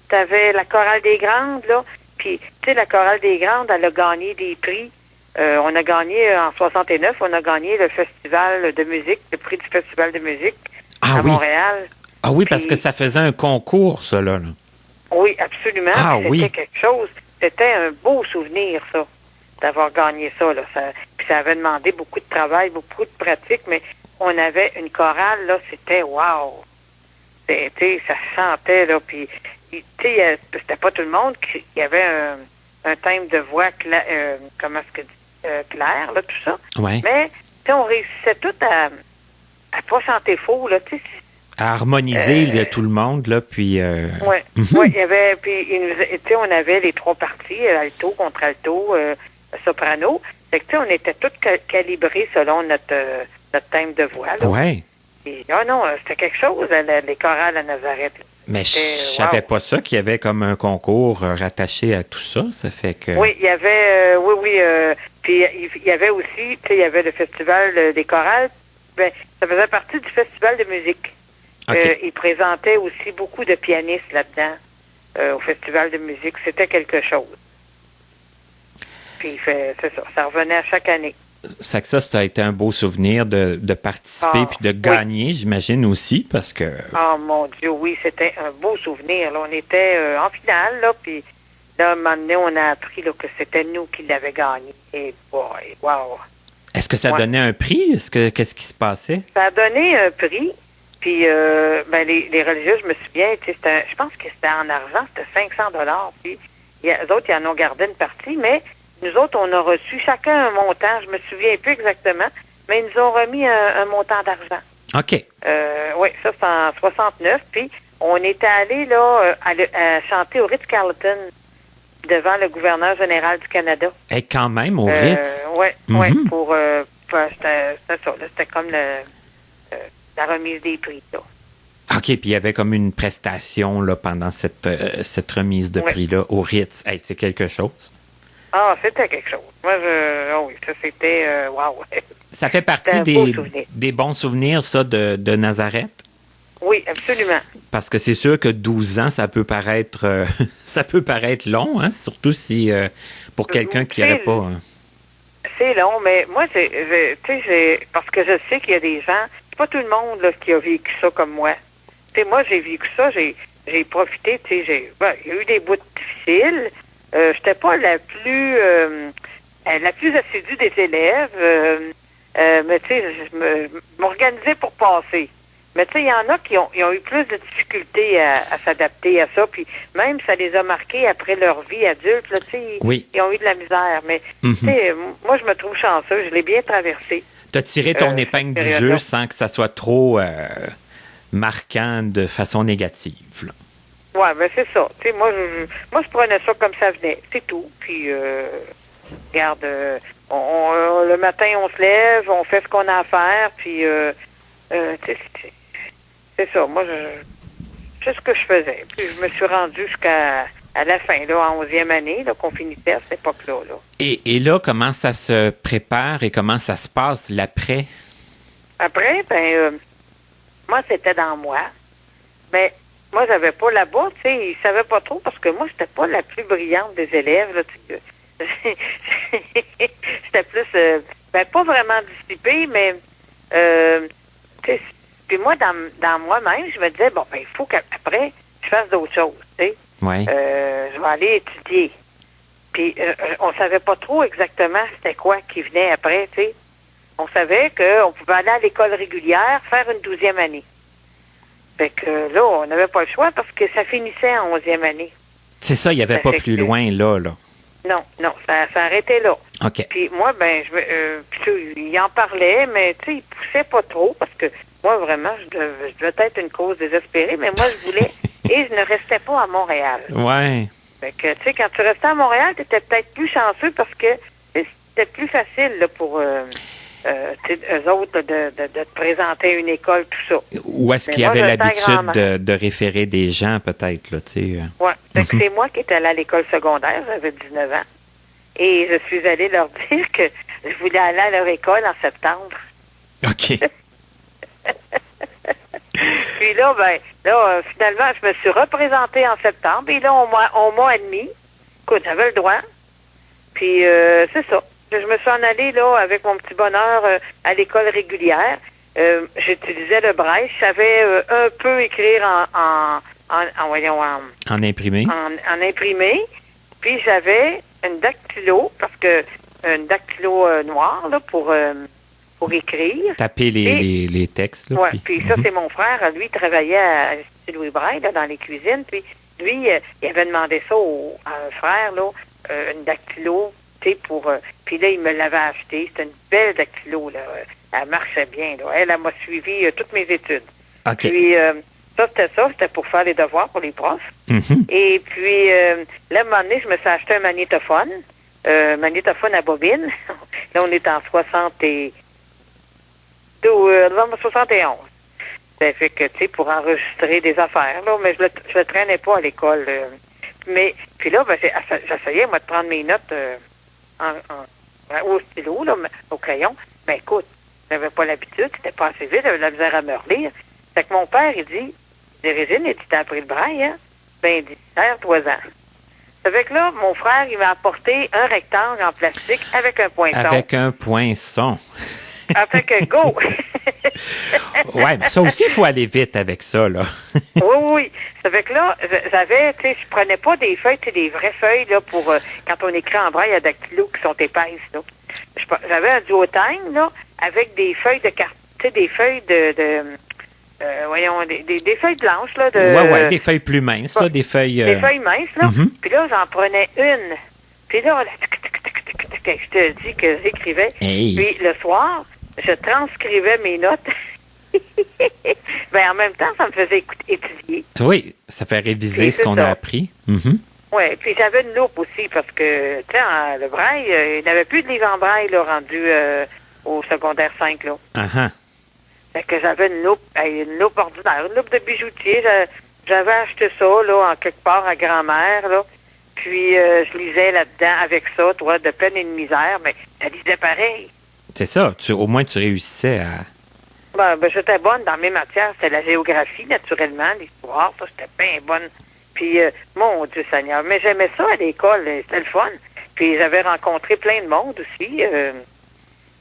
tu avais la chorale des grandes, là. Puis, tu sais, la chorale des grandes, elle a gagné des prix. On a gagné, en 69, on a gagné le festival de musique, le prix du festival de musique à Montréal. Ah oui, parce que ça faisait un concours, ça, là. Oui, absolument. C'était quelque chose. C'était un beau souvenir, ça, d'avoir gagné ça, là. Puis ça avait demandé beaucoup de travail, beaucoup de pratique, mais on avait une chorale, là, c'était wow. Ça chantait, là, puis, c'était pas tout le monde qui avait un thème de voix clair, là, tout ça. Ouais. Mais, on réussissait tout à pas chanter faux, là, À harmoniser tout le monde, là, puis... Oui, il y avait... Puis, tu sais, on avait les 3 parties, alto, contre-alto, soprano. Fait que, tu sais, on était tous calibrés selon notre thème de voix, là. Ouais. Et, non, c'était quelque chose, les chorales à Nazareth. Mais je savais pas ça, qu'il y avait comme un concours rattaché à tout ça. Ça fait que... Oui, il y avait... puis il y avait aussi... Tu sais, il y avait le festival des chorales. Ben, ça faisait partie du festival de musique. Okay. Il présentait aussi beaucoup de pianistes là-dedans au festival de musique. C'était quelque chose. Puis c'est ça. Ça revenait à chaque année. C'est que ça a été un beau souvenir de participer puis de gagner, j'imagine aussi, parce que... Oh mon Dieu, oui, c'était un beau souvenir. Là, on était en finale, là, puis là, un moment donné, on a appris là, que c'était nous qui l'avions gagné. Et boy, wow! Est-ce que ça donnait un prix? Qu'est-ce qui se passait? Ça a donné un prix, puis les religieux, je me souviens, je pense que c'était en argent, c'était 500 $, puis les autres, ils en ont gardé une partie, mais nous autres, on a reçu chacun un montant, je me souviens plus exactement, mais ils nous ont remis un montant d'argent. OK. Oui, ça, c'est en 69. Puis, on était allé là, à chanter au Ritz-Carlton devant le gouverneur général du Canada. Et quand même, au Ritz? Oui, pour c'était ça, là, c'était comme la remise des prix, là. OK, puis il y avait comme une prestation là, pendant cette remise de prix-là au Ritz. Hey, c'est quelque chose. Ah, c'était quelque chose. Moi, oui, ça, c'était... wow. Ça fait partie des bons souvenirs, ça, de Nazareth? Oui, absolument. Parce que c'est sûr que 12 ans, ça peut paraître long, hein? Surtout si pour quelqu'un qui n'aurait pas... C'est long, mais moi, parce que je sais qu'il y a des gens, c'est pas tout le monde là, qui a vécu ça comme moi. Tu sais, moi, j'ai vécu ça, j'ai profité, tu sais, il y a eu des bouts difficiles. J'étais pas la plus assidue des élèves, mais tu sais, je m'organisais pour passer. Mais tu sais, il y en a qui ont eu plus de difficultés à s'adapter à ça, puis même ça les a marqués après leur vie adulte, là, tu sais, ils ont eu de la misère. Mais tu sais, moi, je me trouve chanceuse, je l'ai bien traversé. Tu as tiré ton épingle du jeu sans que ça soit trop marquant de façon négative, là. Ouais, ben c'est ça. Tu sais, moi, je prenais ça comme ça venait. C'est tout. Puis, regarde, le matin, on se lève, on fait ce qu'on a à faire, puis, c'est ça. Moi, c'est ce que je faisais. Puis, je me suis rendue jusqu'à la fin, là, en 11e année, là, qu'on finissait à cette époque-là. Là. Et là, comment ça se prépare et comment ça se passe, l'après? Après, moi, c'était dans moi. Mais... moi, j'avais pas là-bas, tu sais, ils savaient pas trop parce que moi, j'étais pas la plus brillante des élèves, là, j'étais plus, pas vraiment dissipée, mais, tu sais, puis moi, dans moi-même, je me disais, bon, il faut qu'après, je fasse d'autres choses, tu sais. Ouais. Je vais aller étudier. Puis, on savait pas trop exactement c'était quoi qui venait après, tu sais. On savait qu'on pouvait aller à l'école régulière, faire une 12e année. Fait que là, on n'avait pas le choix parce que ça finissait en 11e année. C'est ça, il n'y avait pas plus loin, là. Non, ça arrêtait là. OK. Puis moi, il en parlait, mais tu sais, il poussait pas trop parce que moi, vraiment, je devais être une cause désespérée, mais moi, je voulais et je ne restais pas à Montréal. Ouais. Fait que, tu sais, quand tu restais à Montréal, tu étais peut-être plus chanceux parce que c'était plus facile là, pour... eux autres, de te présenter à une école, tout ça. Ou est-ce qu'il y avait l'habitude de référer des gens, peut-être, là, tu sais? Oui. C'est moi qui étais allée à l'école secondaire, j'avais 19 ans. Et je suis allée leur dire que je voulais aller à leur école en septembre. OK. Puis là, finalement, je me suis représentée en septembre. Et là, on m'a admis. Écoute, j'avais le droit. Puis, c'est ça. Je me suis en allée, là, avec mon petit bonheur à l'école régulière. J'utilisais le braille. Je savais un peu écrire en imprimé. En imprimé. Puis j'avais une dactylo, parce que une dactylo noire, là, pour écrire. Taper les textes, là. Oui, puis ça, c'est mon frère. Lui, il travaillait à l'Institut Louis Braille, là, dans les cuisines. Puis lui, il avait demandé ça à un frère, là, une dactylo, puis là, il me l'avait acheté. C'était une belle dactylo, là. Elle marchait bien, là. Elle m'a suivi toutes mes études. OK. Puis, ça, c'était pour faire les devoirs pour les profs. Mhm. Et puis, là, à un moment donné, je me suis acheté un magnétophone à bobine. Là, on est en 71. Ça fait que, tu sais, pour enregistrer des affaires, là, mais je le traînais pas à l'école. Mais, puis là, ben, j'essayais, moi, de prendre mes notes au stylo, là, au crayon. Ben, écoute, j'avais pas l'habitude, c'était pas assez vite, j'avais de la misère à me relire. Fait que mon père, il dit, Régine, il dit, t'as appris le braille, hein? Ben, il dit, serre-toi-en. Ça fait que là, mon frère, il m'a apporté un rectangle en plastique avec un poinçon. Avec un poinçon. Avec un go! Ouais, mais ça aussi, il faut aller vite avec ça, là. Oui. Ça fait que là, j'avais, tu sais, je prenais pas des feuilles, tu sais, des vraies feuilles, là, pour, quand on écrit en braille, il y a des kilos qui sont épaisses, là. J'avais un duotime, là, avec des feuilles de carte, tu sais, des feuilles des feuilles blanches, là, Ouais, des feuilles plus minces, là, des feuilles... Des feuilles minces, là. Mhm. Puis là, j'en prenais une. Puis là, je te dis que j'écrivais. Hey. Puis le soir, je transcrivais mes notes. Ben, en même temps, ça me faisait étudier. Oui, ça fait réviser Puis ce qu'on a appris. Mhm. Oui, puis j'avais une loupe aussi parce que, tu sais, le braille, il n'y avait plus de livre en braille, là, rendu au secondaire 5, là. Uh-huh. Fait que j'avais une loupe ordinaire, une loupe de bijoutier. J'avais acheté ça, là, en quelque part à grand-mère, là. Puis, je lisais là-dedans avec ça, toi, de peine et de misère, mais je lisais pareil. C'est ça, au moins tu réussissais à... Ben, j'étais bonne dans mes matières. C'était la géographie, naturellement, l'histoire, ça, j'étais bien bonne. Puis, mon Dieu Seigneur, mais j'aimais ça à l'école, c'était le fun. Puis, j'avais rencontré plein de monde aussi.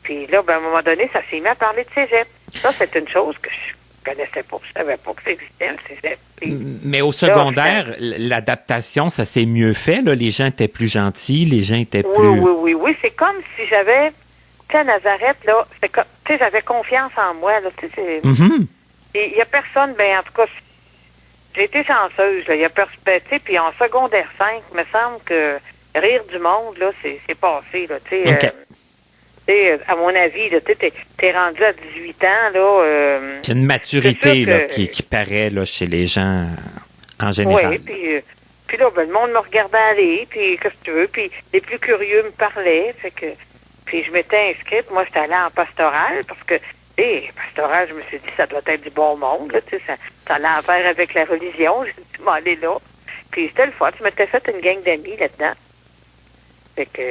Puis là, ben, à un moment donné, ça s'est mis à parler de cégep. Ça, c'est une chose que je connaissais pas. Je savais pas que ça existait, un cégep. Puis, mais au secondaire, l'adaptation, ça s'est mieux fait, là. Les gens étaient plus gentils, les gens étaient plus... Oui. C'est comme si j'avais... Tu sais, à Nazareth, là, c'est comme... Tu sais, j'avais confiance en moi, là. Tu sais, Mhm. il y a personne, ben, en tout cas, j'ai été chanceuse, là. Il y a personne... Tu sais, puis en secondaire 5, il me semble que rire du monde, là, c'est passé, là. Tu sais... OK. À mon avis, là, t'es rendu à 18 ans, là. Il y a une maturité que, là, qui paraît là, chez les gens en général. Oui, puis là, ben, le monde me regardait aller, puis qu'est-ce que tu veux, puis les plus curieux me parlaient, fait que, puis je m'étais inscrite, moi, j'étais allée en pastoral, parce que, tu sais, pastoral, je me suis dit, ça doit être du bon monde, là, tu sais, ça allait en faire avec la religion, j'ai dit, tu m'en allais là, puis c'était le fun, je m'étais fait une gang d'amis là-dedans, fait que,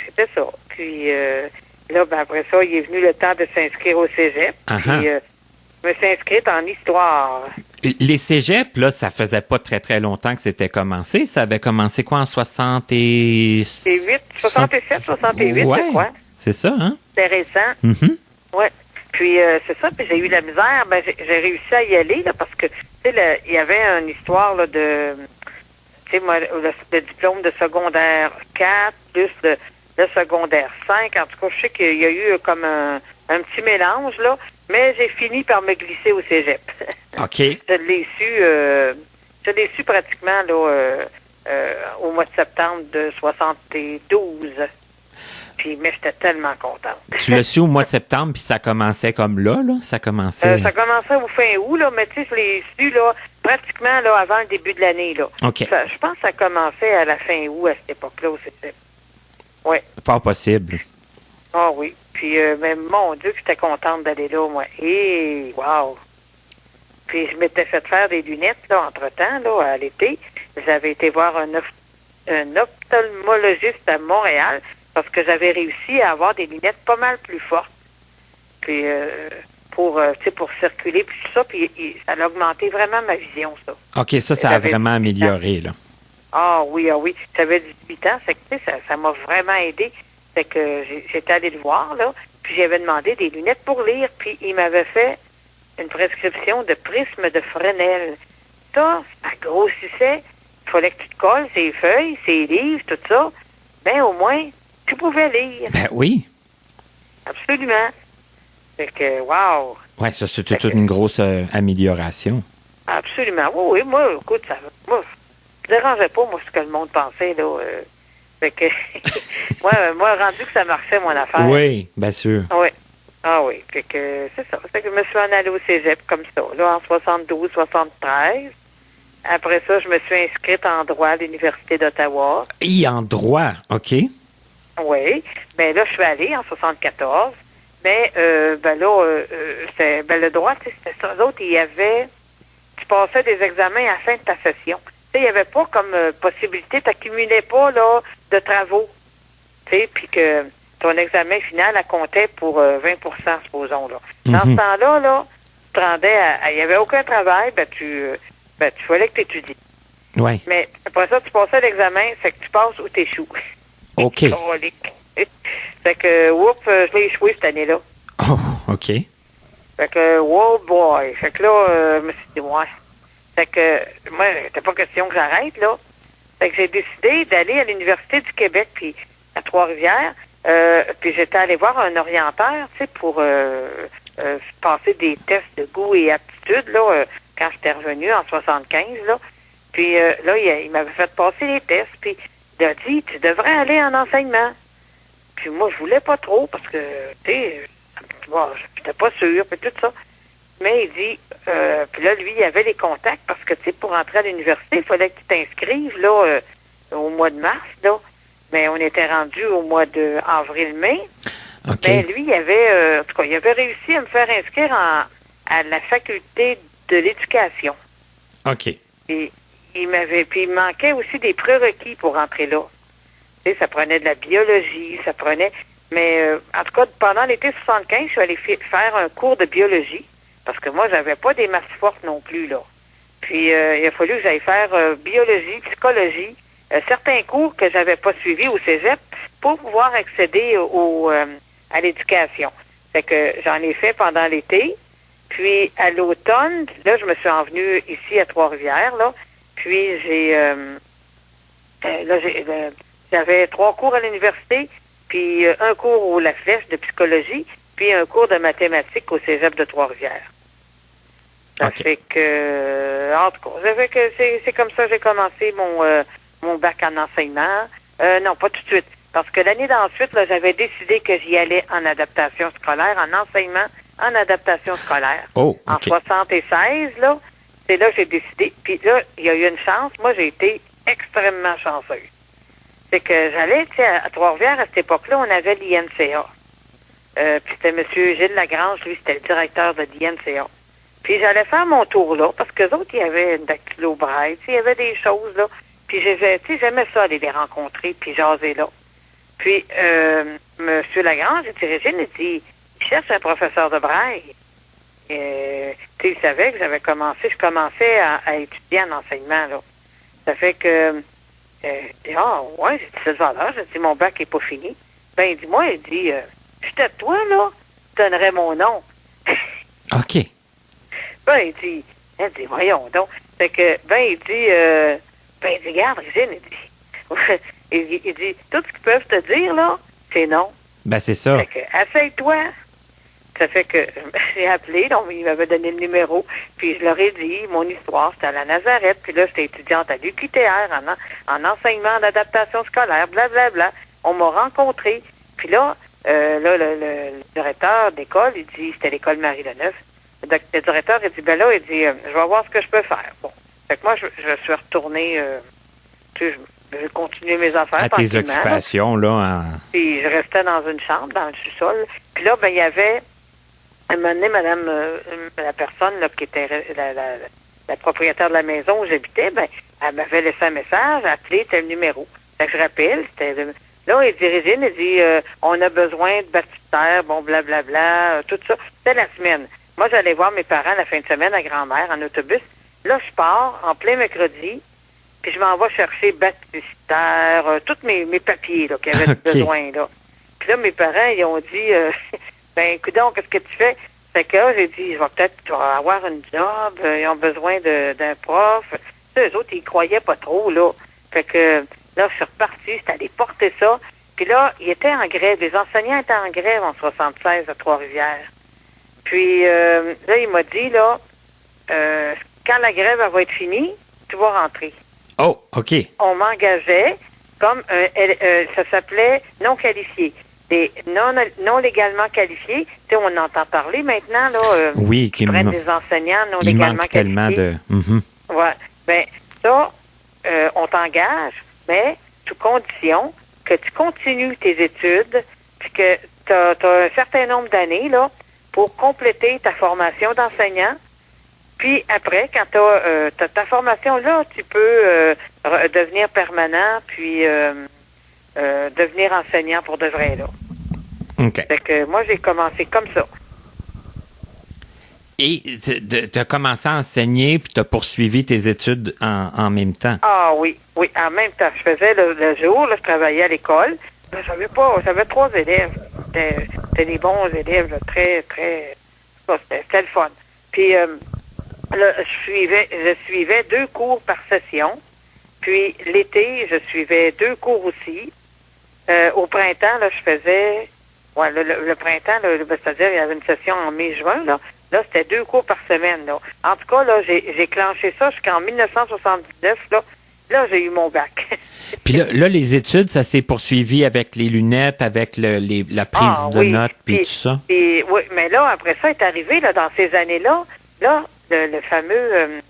c'était ça. Puis là, ben après ça, il est venu le temps de s'inscrire au cégep. Uh-huh. Puis je me suis inscrite en histoire. Les cégeps, là, ça faisait pas très, très longtemps que c'était commencé. Ça avait commencé quoi en 67, 68, ouais, je crois. C'est ça, hein? C'était récent. Mhm. Oui. Puis c'est ça, puis j'ai eu la misère. Ben, j'ai réussi à y aller, là, parce que, tu sais, il y avait une histoire, là, de... Tu sais, moi, le diplôme de secondaire 4, plus le secondaire 5. En tout cas, je sais qu'il y a eu comme un petit mélange, là, mais j'ai fini par me glisser au cégep. OK. Je l'ai su pratiquement, là, au mois de septembre de 72. Puis, mais j'étais tellement contente. Tu l'as su au mois de septembre, puis ça commençait comme là? Ça commençait... ça commençait au fin août, là, mais tu sais, je l'ai su, là, pratiquement, là, avant le début de l'année, là. OK. Je pense que ça commençait à la fin août, à cette époque-là, au cégep. Oui. Fort possible. Ah oui. Puis, mais mon Dieu, que j'étais contente d'aller là, moi. Et, wow! Puis, je m'étais fait faire des lunettes, là, entre-temps, là, à l'été. J'avais été voir un ophtalmologiste à Montréal parce que j'avais réussi à avoir des lunettes pas mal plus fortes. Puis, pour circuler, puis tout ça. Puis, ça a augmenté vraiment ma vision, ça. OK, ça a vraiment amélioré, là. Ah oui. J'avais 18 ans, c'est que, tu sais, ça m'a vraiment aidé. C'est que j'étais allée le voir, là, puis j'avais demandé des lunettes pour lire, puis il m'avait fait une prescription de prisme de Fresnel. Ça grossissait. Il fallait que tu te colles ces feuilles, ces livres, tout ça. Ben, au moins, tu pouvais lire. Ben oui. Absolument. Fait que, wow. Ouais, ça, c'est toute une grosse amélioration. Absolument. Oui, moi, écoute, ça me dérangeait pas, moi, ce que le monde pensait, là. Fait que, moi, rendu que ça marchait, mon affaire. Oui, bien sûr. Oui. Ah oui, fait que c'est ça. Fait que je me suis en allée au cégep comme ça, là, en 72, 73. Après ça, je me suis inscrite en droit à l'Université d'Ottawa. Et en droit, OK. Oui. Ben là, je suis allée en 74. Mais ben là, le droit, tu sais, c'était ça. L'autre, il y avait, tu passais des examens à la fin de ta session. Tu sais, il n'y avait pas comme possibilité, tu n'accumulais pas là de travaux. Tu sais, puis que ton examen final, elle comptait pour 20 supposons, là. Dans ce temps-là, là, tu te rendais il n'y avait aucun travail, tu fallait que tu étudies. Oui. Mais après ça, tu passais l'examen, c'est que tu passes ou tu échoues. OK. Fait que, je l'ai échoué cette année-là. Oh, OK. Fait que, wow boy. Fait que là, je me suis dit, ouais. Fait que, moi, c'était pas question que j'arrête, là. Fait que j'ai décidé d'aller à l'Université du Québec, puis à Trois-Rivières. Puis j'étais allée voir un orienteur, tu sais, pour passer des tests de goût et aptitude, là, quand j'étais revenue en 75, là. Puis là, il m'avait fait passer les tests, puis il a dit, tu devrais aller en enseignement. Puis moi, je voulais pas trop, parce que, tu sais, bon, j'étais pas sûre, puis tout ça. Mais il dit, puis là, lui, il avait les contacts, parce que, tu sais, pour entrer à l'université, il fallait que tu t'inscrives, là, au mois de mars, là. Mais on était rendu au mois de avril-mai. OK. Mais lui, il avait, en tout cas, il avait réussi à me faire inscrire à la faculté de l'éducation. OK. Et il manquait aussi des prérequis pour entrer là. Tu sais, ça prenait de la biologie, mais en tout cas, pendant l'été 75, je suis allée faire un cours de biologie, parce que moi, j'avais pas des masses fortes non plus, là. Puis, il a fallu que j'aille faire biologie, psychologie, certains cours que j'avais pas suivis au cégep pour pouvoir accéder à l'éducation. Fait que j'en ai fait pendant l'été. Puis, à l'automne, là, je me suis envenue ici à Trois-Rivières, là. Puis, j'avais 3 cours à l'université, puis un cours au La Flèche de psychologie, puis un cours de mathématiques au cégep de Trois-Rivières. Ça fait que, en tout cas, ça fait que c'est comme ça que j'ai commencé mon bac en enseignement. Non, pas tout de suite. Parce que l'année d'ensuite, là, j'avais décidé que j'y allais en adaptation scolaire, en enseignement, en adaptation scolaire. Oh, OK. En 76, là, c'est là que j'ai décidé. Puis là, il y a eu une chance. Moi, j'ai été extrêmement chanceuse. C'est que j'allais, tu sais, à Trois-Rivières, à cette époque-là, on avait l'INCA. Puis c'était M. Gilles Lagrange, lui, c'était le directeur de l'INCA. Puis j'allais faire mon tour là, parce que autres, il y avait une dactylo-braille, tu sais, il y avait des choses, là. Puis j'aimais ça, aller les rencontrer, puis jaser là. Puis, M. Lagrange, il dit, Régine, il dit, il cherche un professeur de braille. Tu sais, il savait que je commençais à étudier en enseignement, là. Ça fait que, ouais, j'ai dit, c'est ça, là, j'ai dit, mon bac est pas fini. Ben, il dit, moi, il dit, j'étais toi, là, je donnerais mon nom. OK. Ben, il dit, voyons donc. Fait que, il dit, regarde, Régine, il dit, tout ce qu'ils peuvent te dire, là, c'est non. Ben, c'est ça. Fait que, essaye-toi. Ça fait que j'ai appelé, donc il m'avait donné le numéro, puis je leur ai dit, mon histoire, c'était à la Nazareth, puis là, j'étais étudiante à l'UQTR en enseignement d'adaptation scolaire, blablabla. On m'a rencontré, puis là, le directeur d'école, il dit, c'était l'école Marie-Leneuve, le directeur, il dit, il dit, je vais voir ce que je peux faire. Bon. Fait que moi, je suis retournée, tu sais, je continuais mes affaires. À tes occupations, là. Puis je restais dans une chambre, dans le sous-sol. Puis là, il y avait, à un moment donné, la personne là, qui était la propriétaire de la maison où j'habitais, elle m'avait laissé un message, appelé tel numéro. Fait que je rappelle, là, il dit, Régine, il dit, on a besoin de baptistère, bon, blablabla, tout ça. C'était la semaine. Moi, j'allais voir mes parents la fin de semaine à grand-mère en autobus. Là, je pars en plein mercredi, puis je m'en vais chercher baptistère, tous mes papiers là, qu'il y avait besoin. Là. Puis là, mes parents, ils ont dit, coudonc, qu'est-ce que tu fais? Fait que là, j'ai dit, je vais peut-être avoir une job, ils ont besoin d'un prof. Eux autres, ils croyaient pas trop, là. Fait que là, je suis repartie, j'étais allée porter ça. Puis là, ils étaient en grève. Les enseignants étaient en grève en 76 à Trois-Rivières. Puis là, il m'a dit, là, quand la grève elle va être finie, tu vas rentrer. Oh, OK. On m'engageait comme, ça s'appelait non qualifié. des non légalement qualifiés. Tu sais, on entend parler maintenant, là. Oui, qui prennent des enseignants non il légalement manque tellement qualifiés. de... Ouais. Ben, ça, on t'engage, mais sous condition que tu continues tes études, puis que tu as un certain nombre d'années, là, pour compléter ta formation d'enseignant. Puis après, quand tu as ta formation là, tu peux devenir permanent, puis devenir enseignant pour de vrai, là. OK. Fait que moi, j'ai commencé comme ça. Et tu as commencé à enseigner, puis tu as poursuivi tes études en même temps. Ah oui, en même temps. Je faisais le jour, là, je travaillais à l'école. J'avais 3 élèves. C'était des bons élèves, là, très, très... C'était le fun. Puis là, je suivais 2 cours par session. Puis l'été, je suivais 2 cours aussi. Au printemps, là, je faisais... Ouais, le printemps, là, c'est-à-dire, il y avait une session en mai-juin, là. Là, c'était 2 cours par semaine, là. En tout cas, là, j'ai clenché ça jusqu'en 1979, là. Là, j'ai eu mon bac. Puis là, les études, ça s'est poursuivi avec les lunettes, avec la prise de notes, puis tout ça? Oui, mais là, après ça, est arrivé, là, dans ces années-là, là, le fameux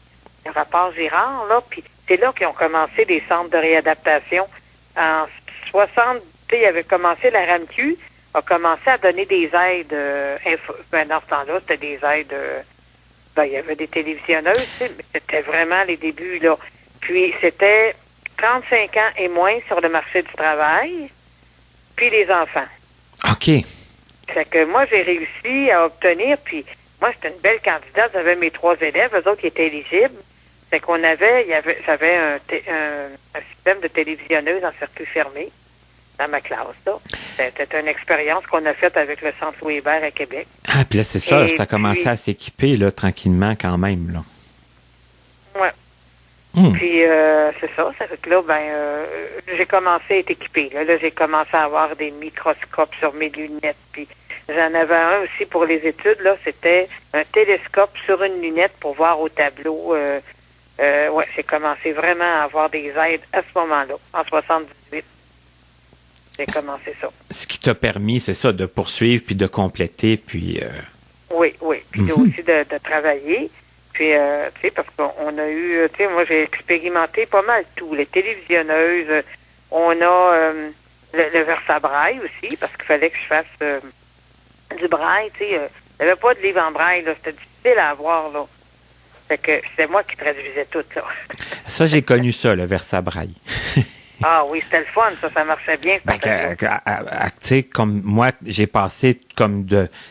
rapport Girard, là, puis c'est là qu'ils ont commencé les centres de réadaptation. En 60, il y avait commencé la RAMQ, a commencé à donner des aides. Dans ce temps-là, c'était des aides. Il y avait des télévisionneuses, mais c'était vraiment les débuts, là. Puis, c'était 35 ans et moins sur le marché du travail, puis les enfants. OK. Fait que moi, j'ai réussi à obtenir, puis moi, j'étais une belle candidate. J'avais mes 3 élèves, eux autres qui étaient éligibles. Fait qu'on j'avais un système de télévisionneuses en circuit fermé dans ma classe, là. C'était une expérience qu'on a faite avec le Centre Louis Hébert à Québec. Ah, puis là, c'est ça, Et ça commençait à s'équiper, là, tranquillement, quand même, là. Ouais. Puis, c'est ça. Ça fait que là, j'ai commencé à être équipée. Là, j'ai commencé à avoir des microscopes sur mes lunettes. Puis, j'en avais un aussi pour les études. Là, c'était un télescope sur une lunette pour voir au tableau. J'ai commencé vraiment à avoir des aides à ce moment-là, en 78. J'ai commencé ça. Ce qui t'a permis, c'est ça, de poursuivre, puis de compléter, puis... Oui. Puis aussi de travailler. Puis, tu sais, parce qu'on a eu, tu sais, moi, j'ai expérimenté pas mal tout. Les télévisionneuses, on a le versabraille aussi, parce qu'il fallait que je fasse du braille, tu sais. Il n'y avait pas de livre en braille, là. C'était difficile à avoir, là. Fait que c'était moi qui traduisais tout, là. Ça, j'ai connu ça, le versabraille. Ah oui, c'était le fun, ça marchait bien. Tu sais, comme moi, j'ai passé comme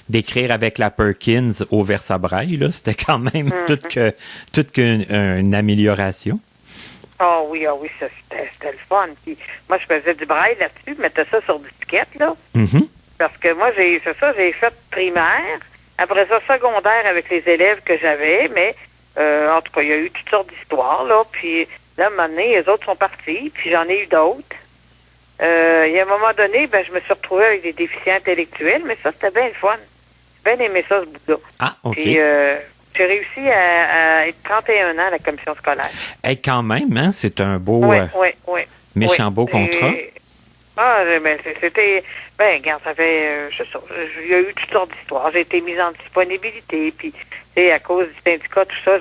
d'écrire avec la Perkins au versabraille, là. C'était quand même toute qu'une amélioration. Ah oui, ça, c'était le fun. Puis moi, je faisais du braille là-dessus, je mettais ça sur disquette, là. Parce que moi, j'ai fait primaire, après ça, secondaire avec les élèves que j'avais, mais en tout cas, il y a eu toutes sortes d'histoires, là, puis là, à un moment donné, les autres sont partis, puis j'en ai eu d'autres. Il y a un moment donné, je me suis retrouvée avec des déficients intellectuels, mais ça, c'était bien le fun. J'ai bien aimé ça, ce bout-là. Ah, OK. Puis j'ai réussi à être 31 ans à la commission scolaire. Quand même, hein? C'est un beau... Oui. Méchant beau contrat. C'était... regarde, ça fait... il y a eu toutes sortes d'histoires. J'ai été mise en disponibilité, puis, tu sais, à cause du syndicat, tout ça,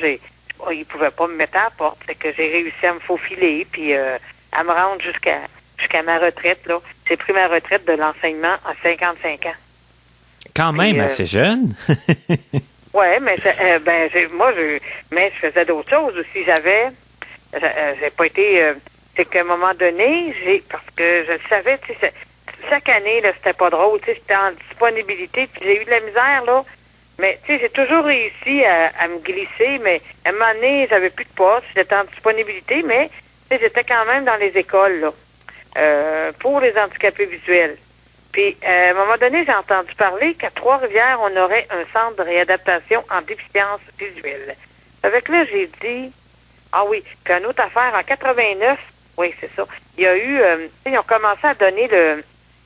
ils pouvaient pas me mettre à la porte. C'est que j'ai réussi à me faufiler, puis à me rendre jusqu'à ma retraite, là. J'ai pris ma retraite de l'enseignement à 55 ans. Quand même, assez jeune. Oui, mais mais je faisais d'autres choses aussi. J'ai pas été... c'est qu'à un moment donné, parce que je le savais, tu sais, chaque année, là, c'était pas drôle, tu sais, j'étais en disponibilité, puis j'ai eu de la misère, là. Mais, tu sais, j'ai toujours réussi à me glisser, mais à un moment donné, j'avais plus de poste, j'étais en disponibilité, mais, tu sais, j'étais quand même dans les écoles, là, pour les handicapés visuels. Puis, à un moment donné, j'ai entendu parler qu'à Trois-Rivières, on aurait un centre de réadaptation en déficience visuelle. Avec là, j'ai dit, ah oui, puis une autre affaire, en 89, oui, c'est ça, il y a eu, ils ont commencé à donner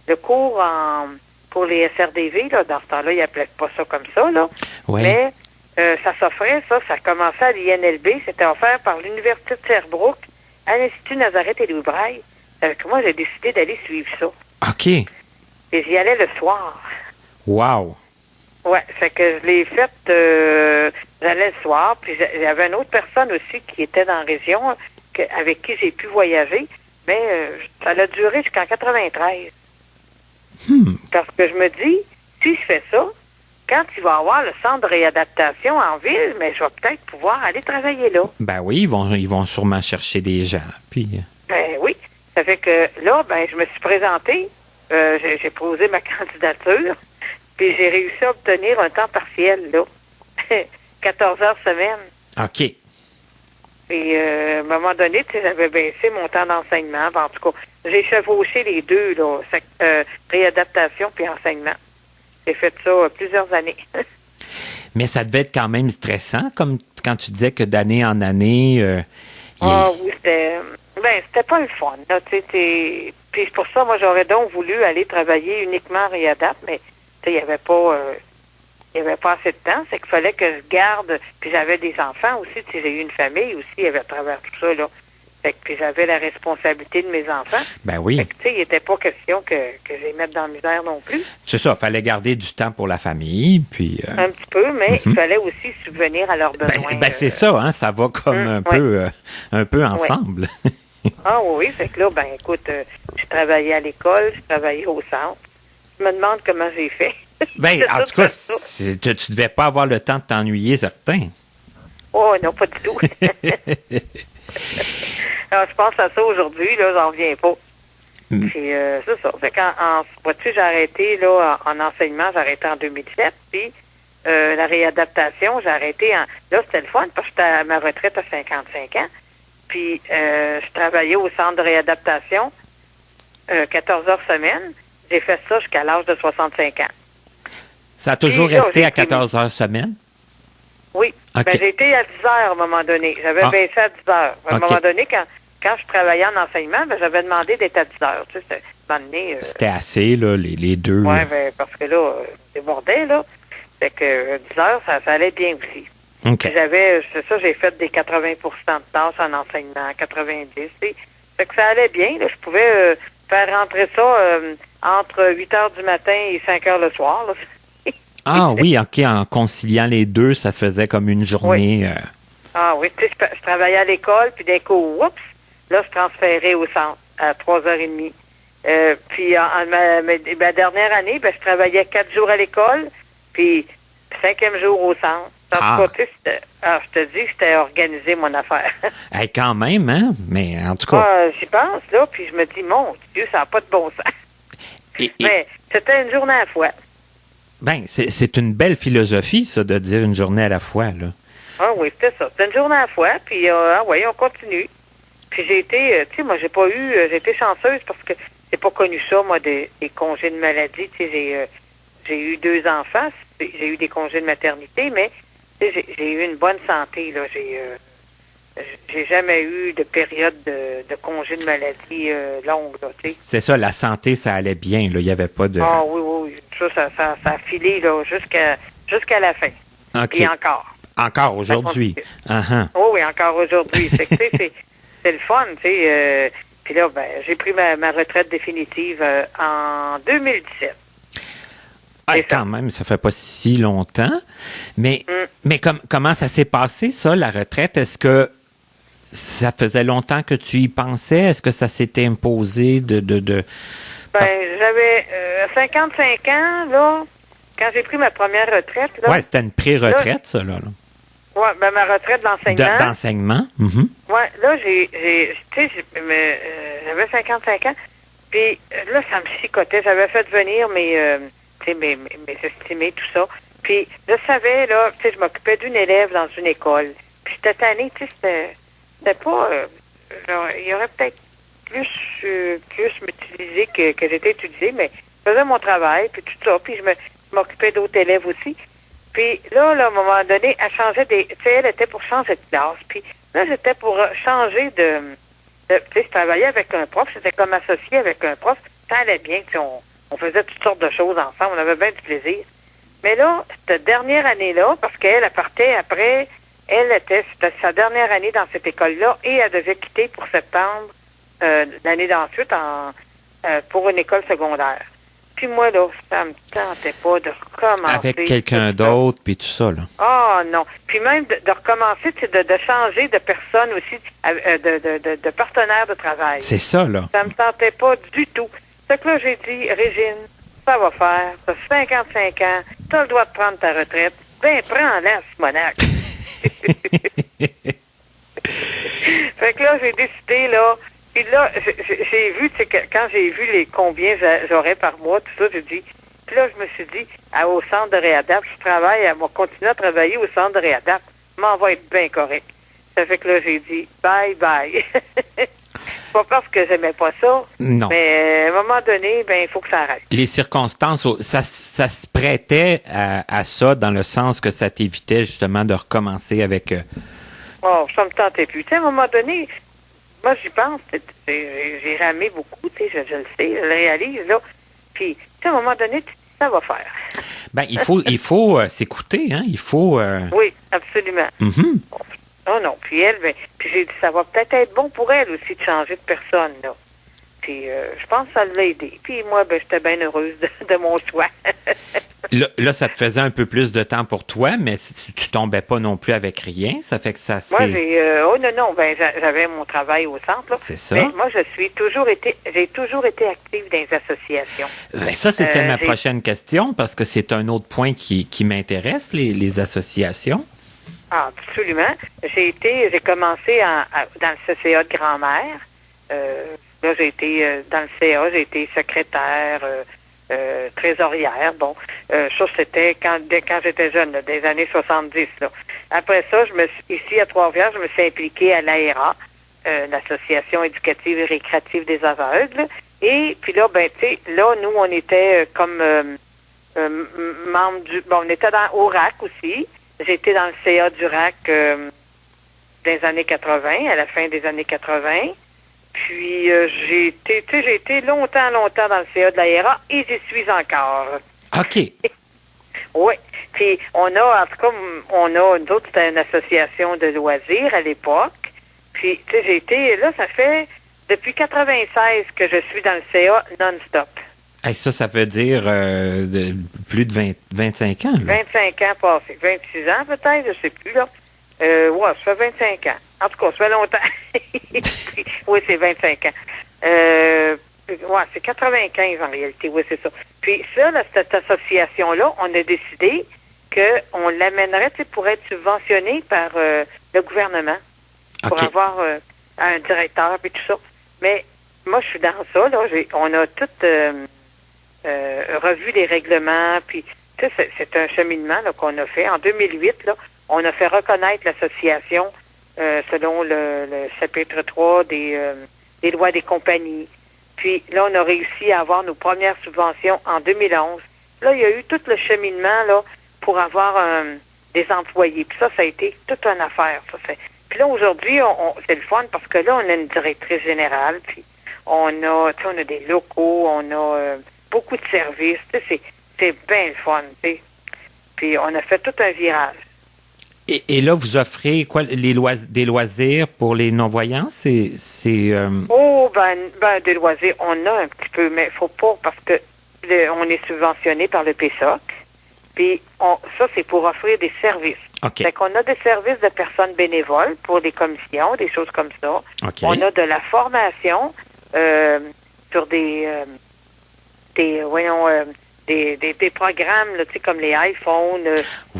le cours pour les SRDV, là, dans ce temps-là, ils n'appelaient pas ça comme ça, là. Oui. Mais ça s'offrait, ça commençait à l'INLB, c'était offert par l'Université de Sherbrooke, à l'Institut Nazareth et Louis Braille. Avec moi, j'ai décidé d'aller suivre ça. OK. Et j'y allais le soir. Wow! Ouais, fait que je l'ai faite, j'allais le soir, puis j'avais une autre personne aussi qui était dans la région, avec qui j'ai pu voyager, mais ça a duré jusqu'en 93. Parce que je me dis, si je fais ça, quand il va y avoir le centre de réadaptation en ville, mais je vais peut-être pouvoir aller travailler là. Ben oui, ils vont sûrement chercher des gens, puis... Ben oui, ça fait que là, ben je me suis présentée, j'ai posé ma candidature, puis j'ai réussi à obtenir un temps partiel, là. 14 heures semaine. OK. Et à un moment donné, tu sais, j'avais baissé mon temps d'enseignement. En tout cas, j'ai chevauché les deux, là, réadaptation puis enseignement. J'ai fait ça plusieurs années. Mais ça devait être quand même stressant, comme quand tu disais que d'année en année... Oui, c'était pas le fun, là, tu sais. Puis pour ça, moi, j'aurais donc voulu aller travailler uniquement en réadap, mais tu sais, il y avait pas assez de temps, c'est qu'il fallait que je garde, puis j'avais des enfants aussi, tu sais, j'ai eu une famille aussi à travers tout ça, là. Fait que puis j'avais la responsabilité de mes enfants. Ben oui. Fait que, tu sais, il n'était pas question que je les mette dans la misère non plus. C'est ça, il fallait garder du temps pour la famille, puis... Un petit peu, mais il fallait aussi subvenir à leurs besoins. Ben c'est ça, hein, ça va comme un peu ensemble. Ah oui, fait que là, ben écoute, je travaillais à l'école, je travaillais au centre. Je me demande comment j'ai fait. Ben, en tout cas, tu devais pas avoir le temps de t'ennuyer, certain. Oh non, pas du tout. Alors, je pense à ça aujourd'hui, là, j'en reviens pas. Puis, c'est ça. Fait vois-tu, j'ai arrêté, là, en enseignement, j'ai arrêté en 2007, puis la réadaptation, j'ai arrêté là, c'était le fun, parce que j'étais à ma retraite à 55 ans, puis je travaillais au centre de réadaptation 14 heures semaine. J'ai fait ça jusqu'à l'âge de 65 ans. Ça a toujours resté à 14 heures semaine? Oui. Okay. Ben, j'ai été à 10 heures à un moment donné. J'avais baissé à 10 heures. À un moment donné, quand je travaillais en enseignement, ben, j'avais demandé d'être à 10 heures. Tu sais, c'était assez, là, les deux. Oui, ben, parce que là, débordait, là. Fait que 10 heures, ça allait bien aussi. Okay. C'est ça, j'ai fait des 80% de tâches en enseignement, 90. Fait que ça allait bien. Là. Je pouvais faire rentrer ça entre 8 heures du matin et 5 heures le soir. Là. Ah oui, OK, en conciliant les deux, ça faisait comme une journée. Oui. Ah oui, tu sais, je travaillais à l'école, puis d'un coup, oups, là, je transférais au centre à 3h30. Puis ma dernière année, ben, je travaillais 4 jours à l'école, puis 5e jour au centre. En tout cas, tu sais, je te dis, c'était organisé, mon affaire. Hey, quand même, hein? Mais en tout cas... J'y pense, là, puis je me dis, mon Dieu, ça n'a pas de bon sens. Mais c'était une journée à la fois. Ben, c'est une belle philosophie, ça, de dire une journée à la fois, là. Ah oui, c'était ça. C'était une journée à la fois, puis oui, on continue. Puis j'ai été, tu sais, moi, j'ai été chanceuse parce que j'ai pas connu ça, moi, des congés de maladie. Tu sais, j'ai eu 2 enfants, j'ai eu des congés de maternité, mais j'ai eu une bonne santé, là. J'ai jamais eu de période de congé de maladie longue, là, tu sais. C'est ça, la santé, ça allait bien, là. Il n'y avait pas de... Ah oui. Ça a filé, là, jusqu'à la fin. OK. Et encore. Encore aujourd'hui. Oh, oui, encore aujourd'hui. C'est que, tu sais, c'est le fun, tu sais. Puis là, ben, j'ai pris ma retraite définitive en 2017. Ah, quand même, ça fait pas si longtemps. Mais comment ça s'est passé, ça, la retraite? Est-ce que ça faisait longtemps que tu y pensais? Est-ce que ça s'était imposé de... Ben, j'avais 55 ans, là, quand j'ai pris ma première retraite. Oui, c'était une pré-retraite, ça, là. Oui, ben, ma retraite d'enseignement. D'enseignement. Oui, là, j'avais 55 ans, puis là, ça me chicotait. J'avais fait venir mes estimés, tout ça. Puis, je savais, là, tu sais, je m'occupais d'une élève dans une école. Puis, cette année, tu sais, c'était pas... il y aurait peut-être plus m'utiliser que j'étais utilisée, mais je faisais mon travail, puis tout ça, puis je m'occupais d'autres élèves aussi. Puis là, à un moment donné, elle changeait tu sais, elle était pour changer de classe, puis là, j'étais pour changer de tu sais, je travaillais avec un prof, j'étais comme associée avec un prof, ça allait bien, tu sais, on faisait toutes sortes de choses ensemble, on avait bien du plaisir. Mais là, cette dernière année-là, parce qu'elle partait après, c'était sa dernière année dans cette école-là, et elle devait quitter pour septembre l'année d'ensuite pour une école secondaire. Puis moi, là, ça me tentait pas de recommencer. Avec quelqu'un d'autre, puis tout ça, là. Ah non. Puis même de recommencer, c'est de changer de personne aussi, de partenaire de travail. C'est ça, là. Ça me tentait pas du tout. Fait que là, j'ai dit, Régine, ça va faire. T'as 55 ans, t'as le droit de prendre ta retraite. Ben, prends-la, Simonac. Fait que là, j'ai décidé, là. Puis là, j'ai vu, tu sais, quand j'ai vu les combien j'aurais par mois, tout ça, j'ai dit. Puis là, je me suis dit, au centre de réadapt, je vais continuer à travailler au centre de réadapt. M'en va être bien correct. Ça fait que là, j'ai dit, bye bye. Pas parce que j'aimais pas ça. Non. Mais à un moment donné, ben, il faut que ça arrête. Les circonstances, ça se prêtait à ça, dans le sens que ça t'évitait justement de recommencer avec... Oh, ça me tentait plus. Tu sais, à un moment donné, moi, j'y pense. J'ai ramé beaucoup, tu sais, je le sais, je le réalise, là. Puis, tu sais, à un moment donné, ça va faire. Ben, il faut s'écouter, hein. Il faut... Oui, absolument. Mm-hmm. Oh non, puis elle, ben, puis j'ai dit, ça va peut-être être bon pour elle aussi de changer de personne, là. Puis, je pense que ça l'a aidé. Puis moi, ben, j'étais bien heureuse de mon choix. Là, ça te faisait un peu plus de temps pour toi, mais tu tombais pas non plus avec rien. Ça fait que ça, c'est... Moi, non, ben, j'avais mon travail au centre, là. C'est ça. Mais moi, j'ai toujours été active dans les associations. Ben, ça, c'était ma prochaine question, parce que c'est un autre point qui m'intéresse, les associations. Ah, absolument. J'ai commencé dans le CCA de grand-mère. Là, j'ai été dans le CA, j'ai été secrétaire, trésorière. Bon, ça, c'était quand j'étais jeune, là, des années 70. Là. Après ça, ici à Trois-Rivières, je me suis impliquée à l'AERA, l'Association éducative et récréative des aveugles. Et puis là, ben, tu sais, là, nous, on était comme membre on était au RAC aussi. J'étais dans le CA du RAC des années 80, à la fin des années 80. Puis j'ai été longtemps dans le CA de l'AERA et j'y suis encore. OK. Oui. Puis nous autres, c'était une association de loisirs à l'époque. Puis, tu sais, j'ai été, là, ça fait depuis 96 que je suis dans le CA non-stop. Hey, ça veut dire plus de 25 ans, là. 25 ans passés. 26 ans, peut-être, je sais plus, là. Ouais, ça fait 25 ans. En tout cas, ça fait longtemps. Oui, c'est 25 ans. Ouais, c'est 95 en réalité, oui, c'est ça. Puis ça, là, cette association-là, on a décidé qu'on l'amènerait, tu sais, pour être subventionné par le gouvernement. Pour avoir un directeur et tout ça. Mais moi, je suis dans ça, là. On a tout revu les règlements, puis tu sais, c'est un cheminement là, qu'on a fait. En 2008, là, on a fait reconnaître l'association selon le chapitre 3 des lois des compagnies. Puis là, on a réussi à avoir nos premières subventions en 2011. Là, il y a eu tout le cheminement là pour avoir des employés. Puis ça a été toute une affaire. Puis là, aujourd'hui, c'est le fun parce que là, on a une directrice générale, puis on a des locaux, on a beaucoup de services. Tu sais, c'est bien le fun, tu sais. Puis on a fait tout un virage. Et là, vous offrez quoi, des loisirs pour les non-voyants? Oh, ben, des loisirs, on a un petit peu, mais faut pas parce que on est subventionné par le PSOC. Puis ça, c'est pour offrir des services. Okay. Fait qu'on a des services de personnes bénévoles pour des commissions, des choses comme ça. Okay. On a de la formation sur des programmes, là, tu sais, comme les iPhones,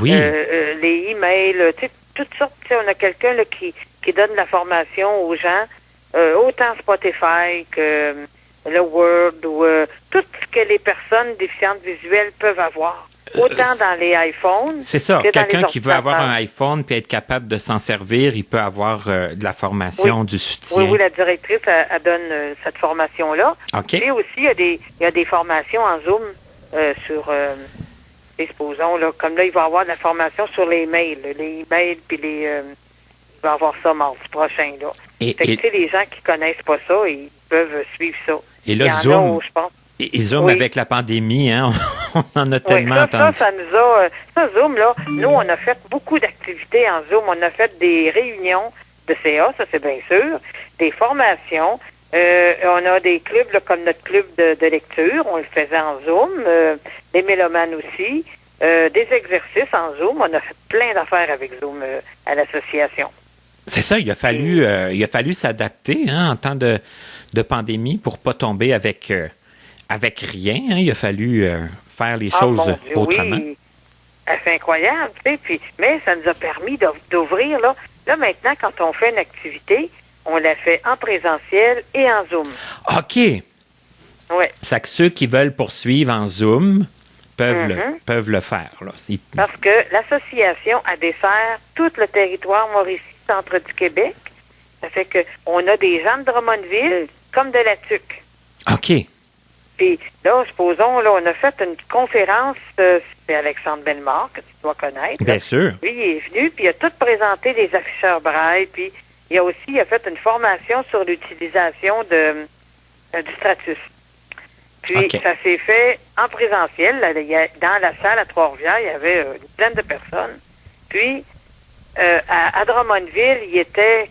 les emails, tu sais, toutes sortes. Tu sais, on a quelqu'un là, qui donne de la formation aux gens, autant Spotify que le Word ou tout ce que les personnes déficientes visuelles peuvent avoir. Autant dans les iPhones. C'est ça. Quelqu'un qui veut avoir un iPhone puis être capable de s'en servir, il peut avoir de la formation, du soutien. Oui, la directrice, elle donne cette formation-là. OK. Et aussi, il y a des formations en Zoom sur, supposons, là, comme là, il va y avoir de la formation sur les mails. Les emails, puis il va y avoir ça mardi prochain, là. Fait que, tu sais, les gens qui connaissent pas ça, ils peuvent suivre ça. Et là, Zoom... je pense. Et Zoom, avec la pandémie, hein, on en a tellement entendu. Ça nous a... Ça, Zoom, là, nous, on a fait beaucoup d'activités en Zoom. On a fait des réunions de CA, ça c'est bien sûr, des formations. On a des clubs là, comme notre club de lecture, on le faisait en Zoom, les mélomanes aussi, des exercices en Zoom. On a fait plein d'affaires avec Zoom à l'association. C'est ça, il a fallu s'adapter en temps de pandémie pour pas tomber avec rien. Hein. Il a fallu faire les choses mon Dieu, autrement. Oui, c'est incroyable, tu sais. Puis, mais ça nous a permis d'ouvrir là. Là maintenant, quand on fait une activité, on la fait en présentiel et en Zoom. OK. Ouais. C'est que ceux qui veulent poursuivre en Zoom peuvent le faire. Là. Parce que l'association a dessert tout le territoire Mauricie, centre du Québec. Ça fait que on a des gens de Drummondville comme de la Tuque. OK. Puis là, supposons, là, on a fait une conférence, c'est Alexandre Bellemare, que tu dois connaître. Bien sûr. Lui, il est venu, puis il a tout présenté les afficheurs braille, puis il a fait une formation sur l'utilisation du Stratus. Puis ça s'est fait en présentiel. Là, dans la salle à Trois-Rivières, il y avait une dizaine de personnes. Puis, à Drummondville, il y était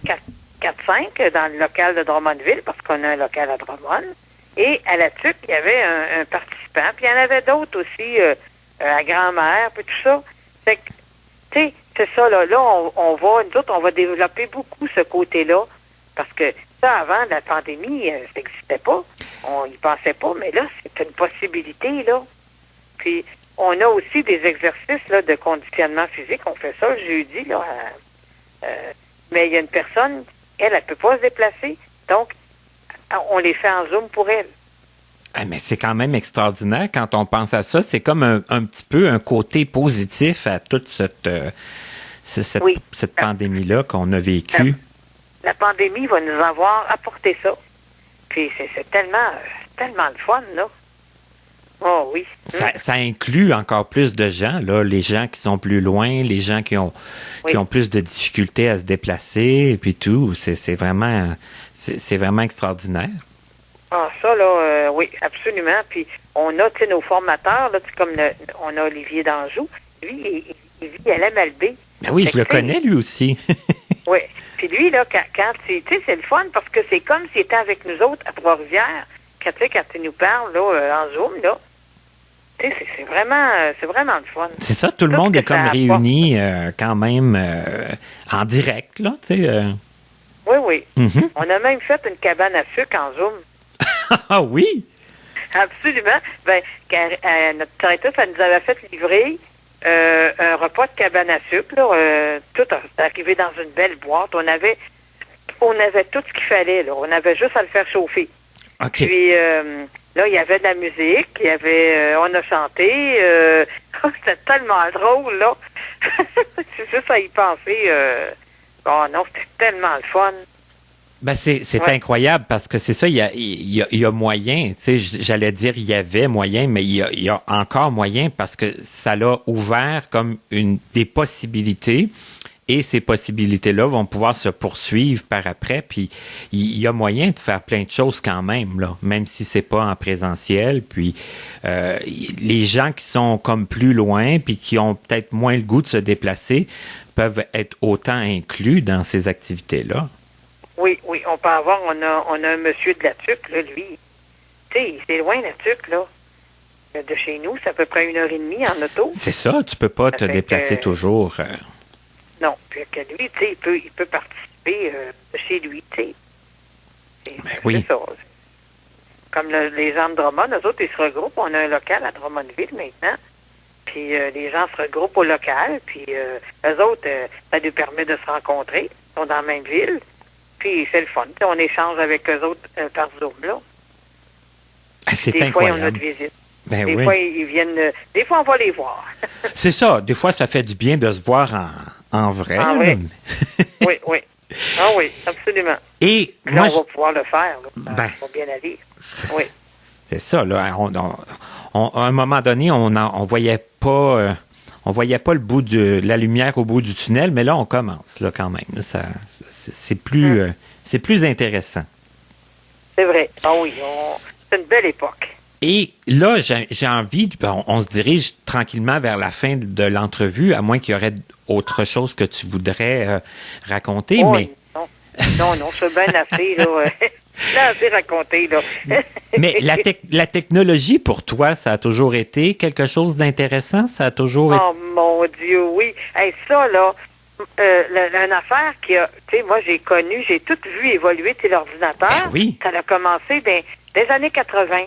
4-5 dans le local de Drummondville, parce qu'on a un local à Drummond. Et à la TUC, il y avait un participant. Puis il y en avait d'autres aussi à Grand-Mère, puis tout ça. Fait que, tu sais, c'est ça, là. Là, on va développer beaucoup ce côté-là. Parce que ça, avant la pandémie, ça n'existait pas. On n'y pensait pas, mais là, c'est une possibilité, là. Puis, on a aussi des exercices là, de conditionnement physique. On fait ça le jeudi, là. Mais il y a une personne, elle ne peut pas se déplacer. Donc, on les fait en Zoom pour elle. Ah, mais c'est quand même extraordinaire quand on pense à ça. C'est comme un petit peu un côté positif à toute cette pandémie-là qu'on a vécue. La pandémie va nous avoir apporté ça. Puis c'est tellement le fun, là. Oh oui. Ça inclut encore plus de gens, là, les gens qui sont plus loin, les gens qui ont plus de difficultés à se déplacer et puis tout. C'est vraiment extraordinaire. Ah, ça, là, oui, absolument. Puis on a, tu sais, nos formateurs, là, comme on a Olivier d'Anjou. Lui, il vit à l'MLB. Ben oui, je le connais, lui aussi. Oui. Puis lui, là, quand tu sais, c'est le fun parce que c'est comme s'il était avec nous autres à Trois-Rivières. Quand il nous parle, là, en Zoom, là. Tu sais, c'est vraiment le fun. C'est ça, tout le monde est comme réuni quand même en direct, là, tu sais. Oui, oui. Mm-hmm. On a même fait une cabane à sucre en Zoom. Ah oui? Absolument. Ben, notre directrice, elle nous avait fait livrer un repas de cabane à sucre, là, tout arrivé dans une belle boîte. On avait tout ce qu'il fallait, là. On avait juste à le faire chauffer. OK. Puis, là, il y avait de la musique, on a chanté, c'était tellement drôle, là. C'est juste à y penser. Oh non, c'était tellement le fun. Ben c'est incroyable parce que c'est ça, il y a moyen, tu sais, j'allais dire il y avait moyen, mais il y a encore moyen parce que ça l'a ouvert comme des possibilités et ces possibilités-là vont pouvoir se poursuivre par après, puis il y a moyen de faire plein de choses quand même, là, même si c'est pas en présentiel, puis les gens qui sont comme plus loin puis qui ont peut-être moins le goût de se déplacer peuvent être autant inclus dans ces activités-là. Oui, on peut avoir, on a un monsieur de la TUC, là, lui. Tu sais, c'est loin, la TUC, là. De chez nous, c'est à peu près 1h30 en auto. C'est ça, tu peux pas te déplacer toujours. Non, puis que lui, tu sais, il peut participer de chez lui, tu sais. Oui. C'est ça. Comme les gens de Drummond, eux autres, ils se regroupent. On a un local à Drummondville maintenant. Puis les gens se regroupent au local. Puis eux autres, ça nous permet de se rencontrer. Ils sont dans la même ville. Puis c'est le fun. T'sais, on échange avec eux autres par Zoom, là. Ah, c'est des incroyable. Fois, on a de visite. Ben des oui. fois, ils viennent... des fois, on va les voir. C'est ça. Des fois, ça fait du bien de se voir en vrai. Ah oui. Oui. Ah oui, absolument. Et là, moi, on va pouvoir le faire. Là. Ça va bien aller. Oui. C'est ça, là. À un moment donné, on voyait pas... on voyait pas le bout de la lumière au bout du tunnel, mais là, on commence, là, quand même. Ça, c'est plus intéressant. C'est vrai. Ah oui, c'est une belle époque. Et là, j'ai envie, on se dirige tranquillement vers la fin de l'entrevue, à moins qu'il y aurait autre chose que tu voudrais raconter, mais... Non, c'est bien assez, là. Là, c'est raconté, là. Mais la technologie, pour toi, ça a toujours été quelque chose d'intéressant? Ça a toujours été... Oh, mon Dieu, oui. Hey, ça, là, une affaire qui a... Tu sais, moi, j'ai tout vu évoluer, l'ordinateur. Ben oui. Ça a commencé des années 80.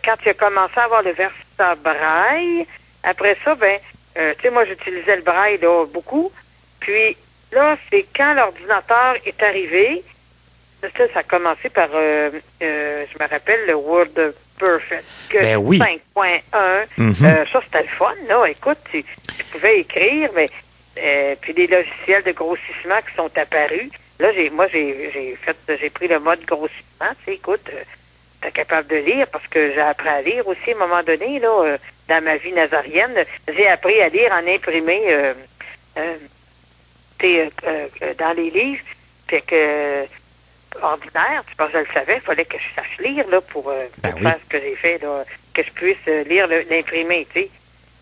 Quand il a commencé à avoir le versa braille, après ça, tu sais, moi, j'utilisais le braille, là, beaucoup. Puis, là, c'est quand l'ordinateur est arrivé, ça a commencé par, je me rappelle, le Word Perfect Ben oui. 5.1. Ça, c'était le fun, là. Écoute, tu pouvais écrire, mais puis des logiciels de grossissement qui sont apparus. Là, j'ai pris le mode grossissement. Tu sais, écoute, t'es capable de lire parce que j'ai appris à lire aussi à un moment donné, là, dans ma vie nazarienne. J'ai appris à lire en imprimé dans les livres. Fait que ordinaire, tu penses que je le savais, il fallait que je sache lire là pour faire ce que j'ai fait, là, que je puisse lire l'imprimé, tu sais.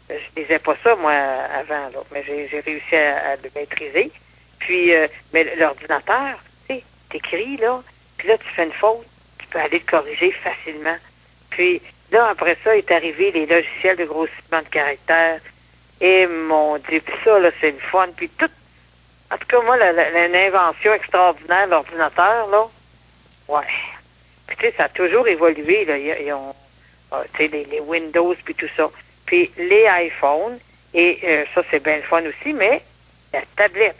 Je lisais pas ça, moi, avant, là, mais j'ai réussi à le maîtriser. Puis, mais l'ordinateur, tu sais, t'écris, là, puis là, tu fais une faute, tu peux aller le corriger facilement. Puis, là, après ça, est arrivé les logiciels de grossissement de caractères. Et mon Dieu, puis ça, là, c'est le fun. Puis tout, en tout cas, moi, l'invention extraordinaire de l'ordinateur, là, ouais. Puis, tu sais, ça a toujours évolué, là. Ils ont, tu sais, les Windows, puis tout ça. Puis, les iPhones, et ça, c'est bien le fun aussi, mais la tablette,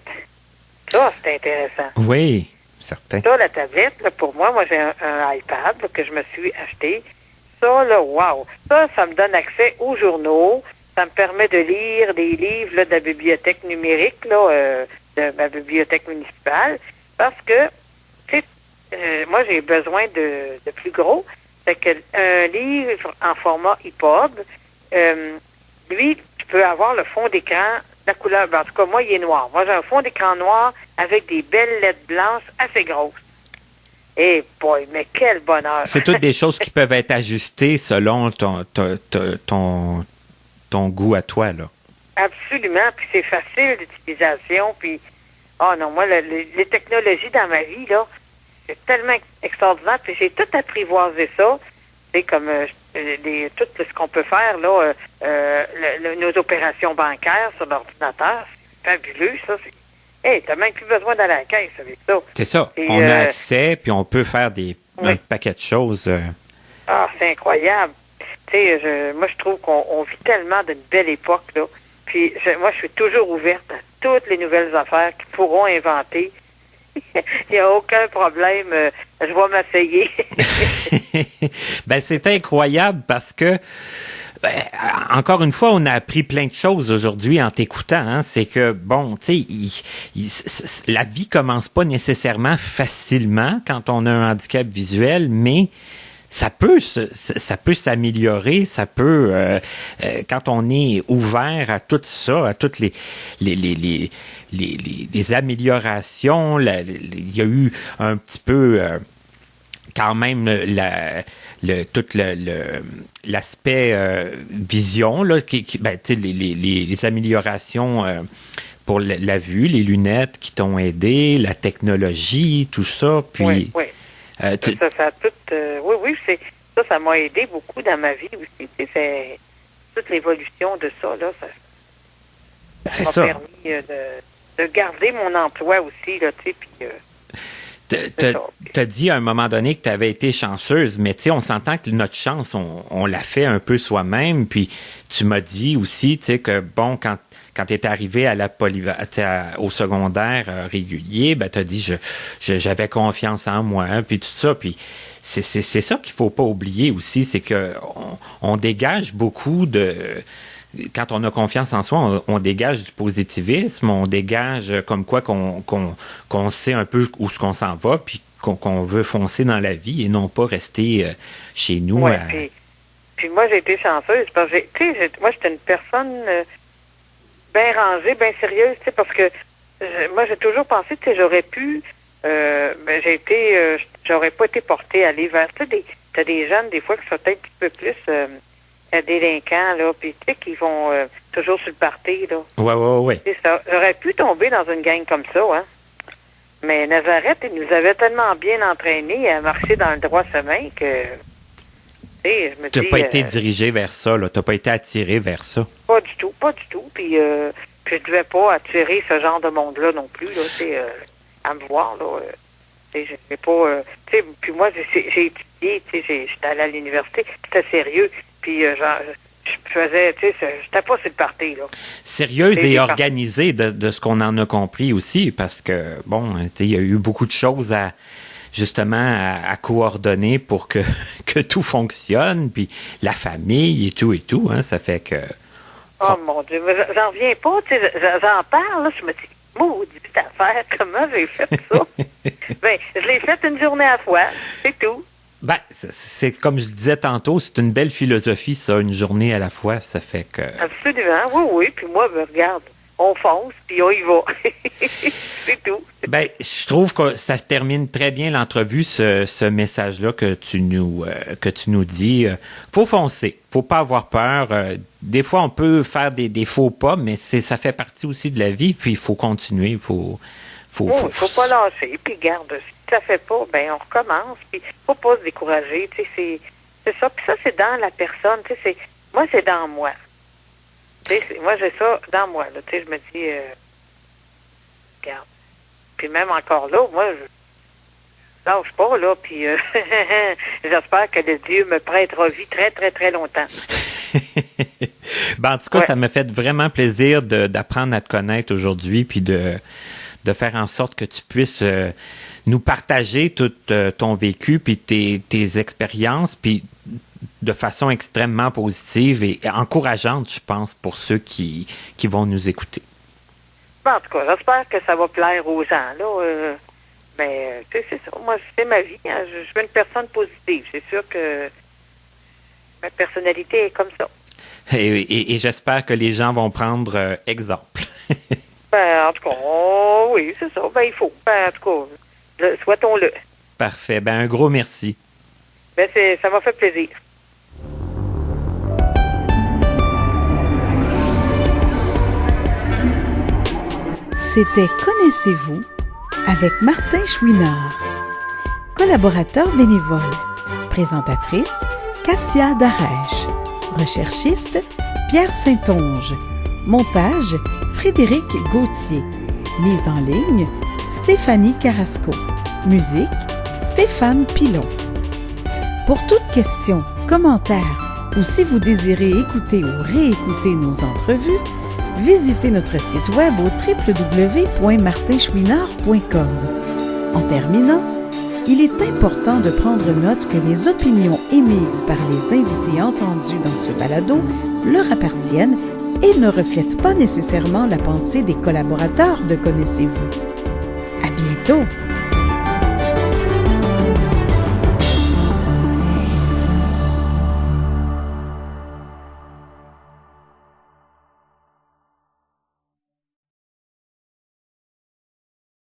ça, c'est intéressant. Oui, certain. Ça, la tablette, là, pour moi, j'ai un iPad là, que je me suis acheté. Ça, là, wow! Ça me donne accès aux journaux. Ça me permet de lire des livres là, de la bibliothèque numérique, là, de ma bibliothèque municipale, parce que, tu sais, moi, j'ai besoin de plus gros. C'est qu'un livre en format EPUB, lui, tu peux avoir le fond d'écran, la couleur, en tout cas, moi, il est noir. Moi, j'ai un fond d'écran noir avec des belles lettres blanches assez grosses. Eh boy, mais quel bonheur! C'est toutes des choses qui peuvent être ajustées selon ton goût à toi, là. Absolument, puis c'est facile d'utilisation, puis oh non, moi, les technologies dans ma vie, là, c'est tellement extraordinaire, puis j'ai tout apprivoisé ça, c'est comme tout ce qu'on peut faire, là, nos opérations bancaires sur l'ordinateur, c'est fabuleux, ça, hey, t'as même plus besoin d'aller à la caisse avec ça. C'est ça, et, on a accès, puis on peut faire un paquet de choses. Ah, c'est incroyable. Tu sais, moi, je trouve qu'on vit tellement d'une belle époque, là. Puis, moi, je suis toujours ouverte à toutes les nouvelles affaires qui pourront inventer. Il n'y a aucun problème. Je vais m'essayer. Ben, c'est incroyable parce que, encore une fois, on a appris plein de choses aujourd'hui en t'écoutant. Hein. C'est que, bon, tu sais, la vie commence pas nécessairement facilement quand on a un handicap visuel, mais ça peut s'améliorer, ça peut quand on est ouvert à tout ça, à toutes les améliorations. Il y a eu un petit peu quand même tout l'aspect vision là, les améliorations pour la vue, les lunettes qui t'ont aidé, la technologie, tout ça, puis. Oui. Ça a tout. Oui, ça m'a aidé beaucoup dans ma vie aussi. C'est toute l'évolution de ça, là. Ça m'a permis de garder mon emploi aussi, là, tu sais, puis. T'as dit à un moment donné que tu avais été chanceuse, mais tu sais, on s'entend que notre chance, on l'a fait un peu soi-même. Puis tu m'as dit aussi, tu sais, que bon, quand tu es arrivé à au secondaire régulier, ben tu as dit j'avais confiance en moi, hein, puis tout ça, puis c'est ça qu'il faut pas oublier aussi, c'est que on dégage beaucoup de quand on a confiance en soi, on dégage du positivisme, on dégage comme quoi qu'on sait un peu où ce qu'on s'en va, puis qu'on veut foncer dans la vie et non pas rester chez nous. Oui, puis moi, j'ai été chanceuse parce que, moi, j'étais une personne bien rangée, bien sérieuse, tu sais, parce que moi, j'ai toujours pensé que j'aurais pu, j'aurais pas été portée à aller vers, tu sais, t'as des jeunes, des fois, qui sont peut-être un petit peu plus délinquants, là, puis tu sais, qui vont toujours sur le party, là. Ouais. C'est ça. J'aurais pu tomber dans une gang comme ça, hein. Mais Nazareth, il nous avait tellement bien entraînés à marcher dans le droit chemin que, tu sais, je me dis... Tu n'as pas été dirigé vers ça, là. Tu n'as pas été attiré vers ça. Pas du tout, pas du tout. Puis je devais pas attirer ce genre de monde-là non plus, là, tu sais, à me voir, là. Tu sais, j'ai pas... tu sais, puis moi, j'ai étudié, tu sais, j'étais allé à l'université, c'était sérieux. Puis je faisais, tu sais, j'étais pas sur le party, là. Sérieuse et organisée de ce qu'on en a compris aussi, parce que, bon, tu sais, il y a eu beaucoup de choses à coordonner pour que tout fonctionne, puis la famille et tout, hein, ça fait que... Oh mon Dieu, mais j'en reviens pas, tu sais, j'en parle, là, je me dis, maudite affaire, comment j'ai fait ça? Ben, je l'ai fait une journée à la fois, c'est tout. Ben, c'est comme je disais tantôt, c'est une belle philosophie, ça, une journée à la fois, ça fait que... Absolument, oui, puis moi, ben, regarde, on fonce, puis on y va. C'est tout. Ben, je trouve que ça termine très bien l'entrevue, ce message-là que tu nous dis. Faut foncer, faut pas avoir peur. Des fois, on peut faire des faux pas, mais ça fait partie aussi de la vie, puis il faut continuer, faut pas lâcher, puis garde, si ça fait pas, ben on recommence, puis faut pas se décourager, tu sais, c'est ça, puis ça, c'est dans la personne, tu sais, moi, c'est dans moi. Tu sais, moi, j'ai ça dans moi, là, tu sais, je me dis, regarde, puis même encore là, moi, je lâche pas, là, puis j'espère que le Dieu me prêtera vie très, très, très longtemps. Ben, en tout cas, ça m'a fait vraiment plaisir d'apprendre à te connaître aujourd'hui, puis de faire en sorte que tu puisses nous partager tout ton vécu, puis tes expériences, puis de façon extrêmement positive et encourageante, je pense, pour ceux qui vont nous écouter. Ben, en tout cas, j'espère que ça va plaire aux gens, là. Mais, tu sais, c'est ça. Moi, c'est ma vie. Hein. Je suis une personne positive. C'est sûr que ma personnalité est comme ça. Et j'espère que les gens vont prendre exemple. Ben, en tout cas, oui, c'est ça. Ben, il faut. Ben, en tout cas, souhaitons-le. Parfait. Ben, un gros merci. Ben, ça m'a fait plaisir. C'était Connaissez-vous avec Martin Chouinard. Collaborateur bénévole. Présentatrice, Katia Darèche. Recherchiste, Pierre Saint-Onge. Montage, Frédéric Gauthier. Mise en ligne, Stéphanie Carrasco. Musique, Stéphane Pilon. Pour toute question, commentaire ou si vous désirez écouter ou réécouter nos entrevues, visitez notre site web au www.martinchouinard.com. En terminant, il est important de prendre note que les opinions émises par les invités entendus dans ce balado leur appartiennent et ne reflètent pas nécessairement la pensée des collaborateurs de Connaissez-vous. À bientôt!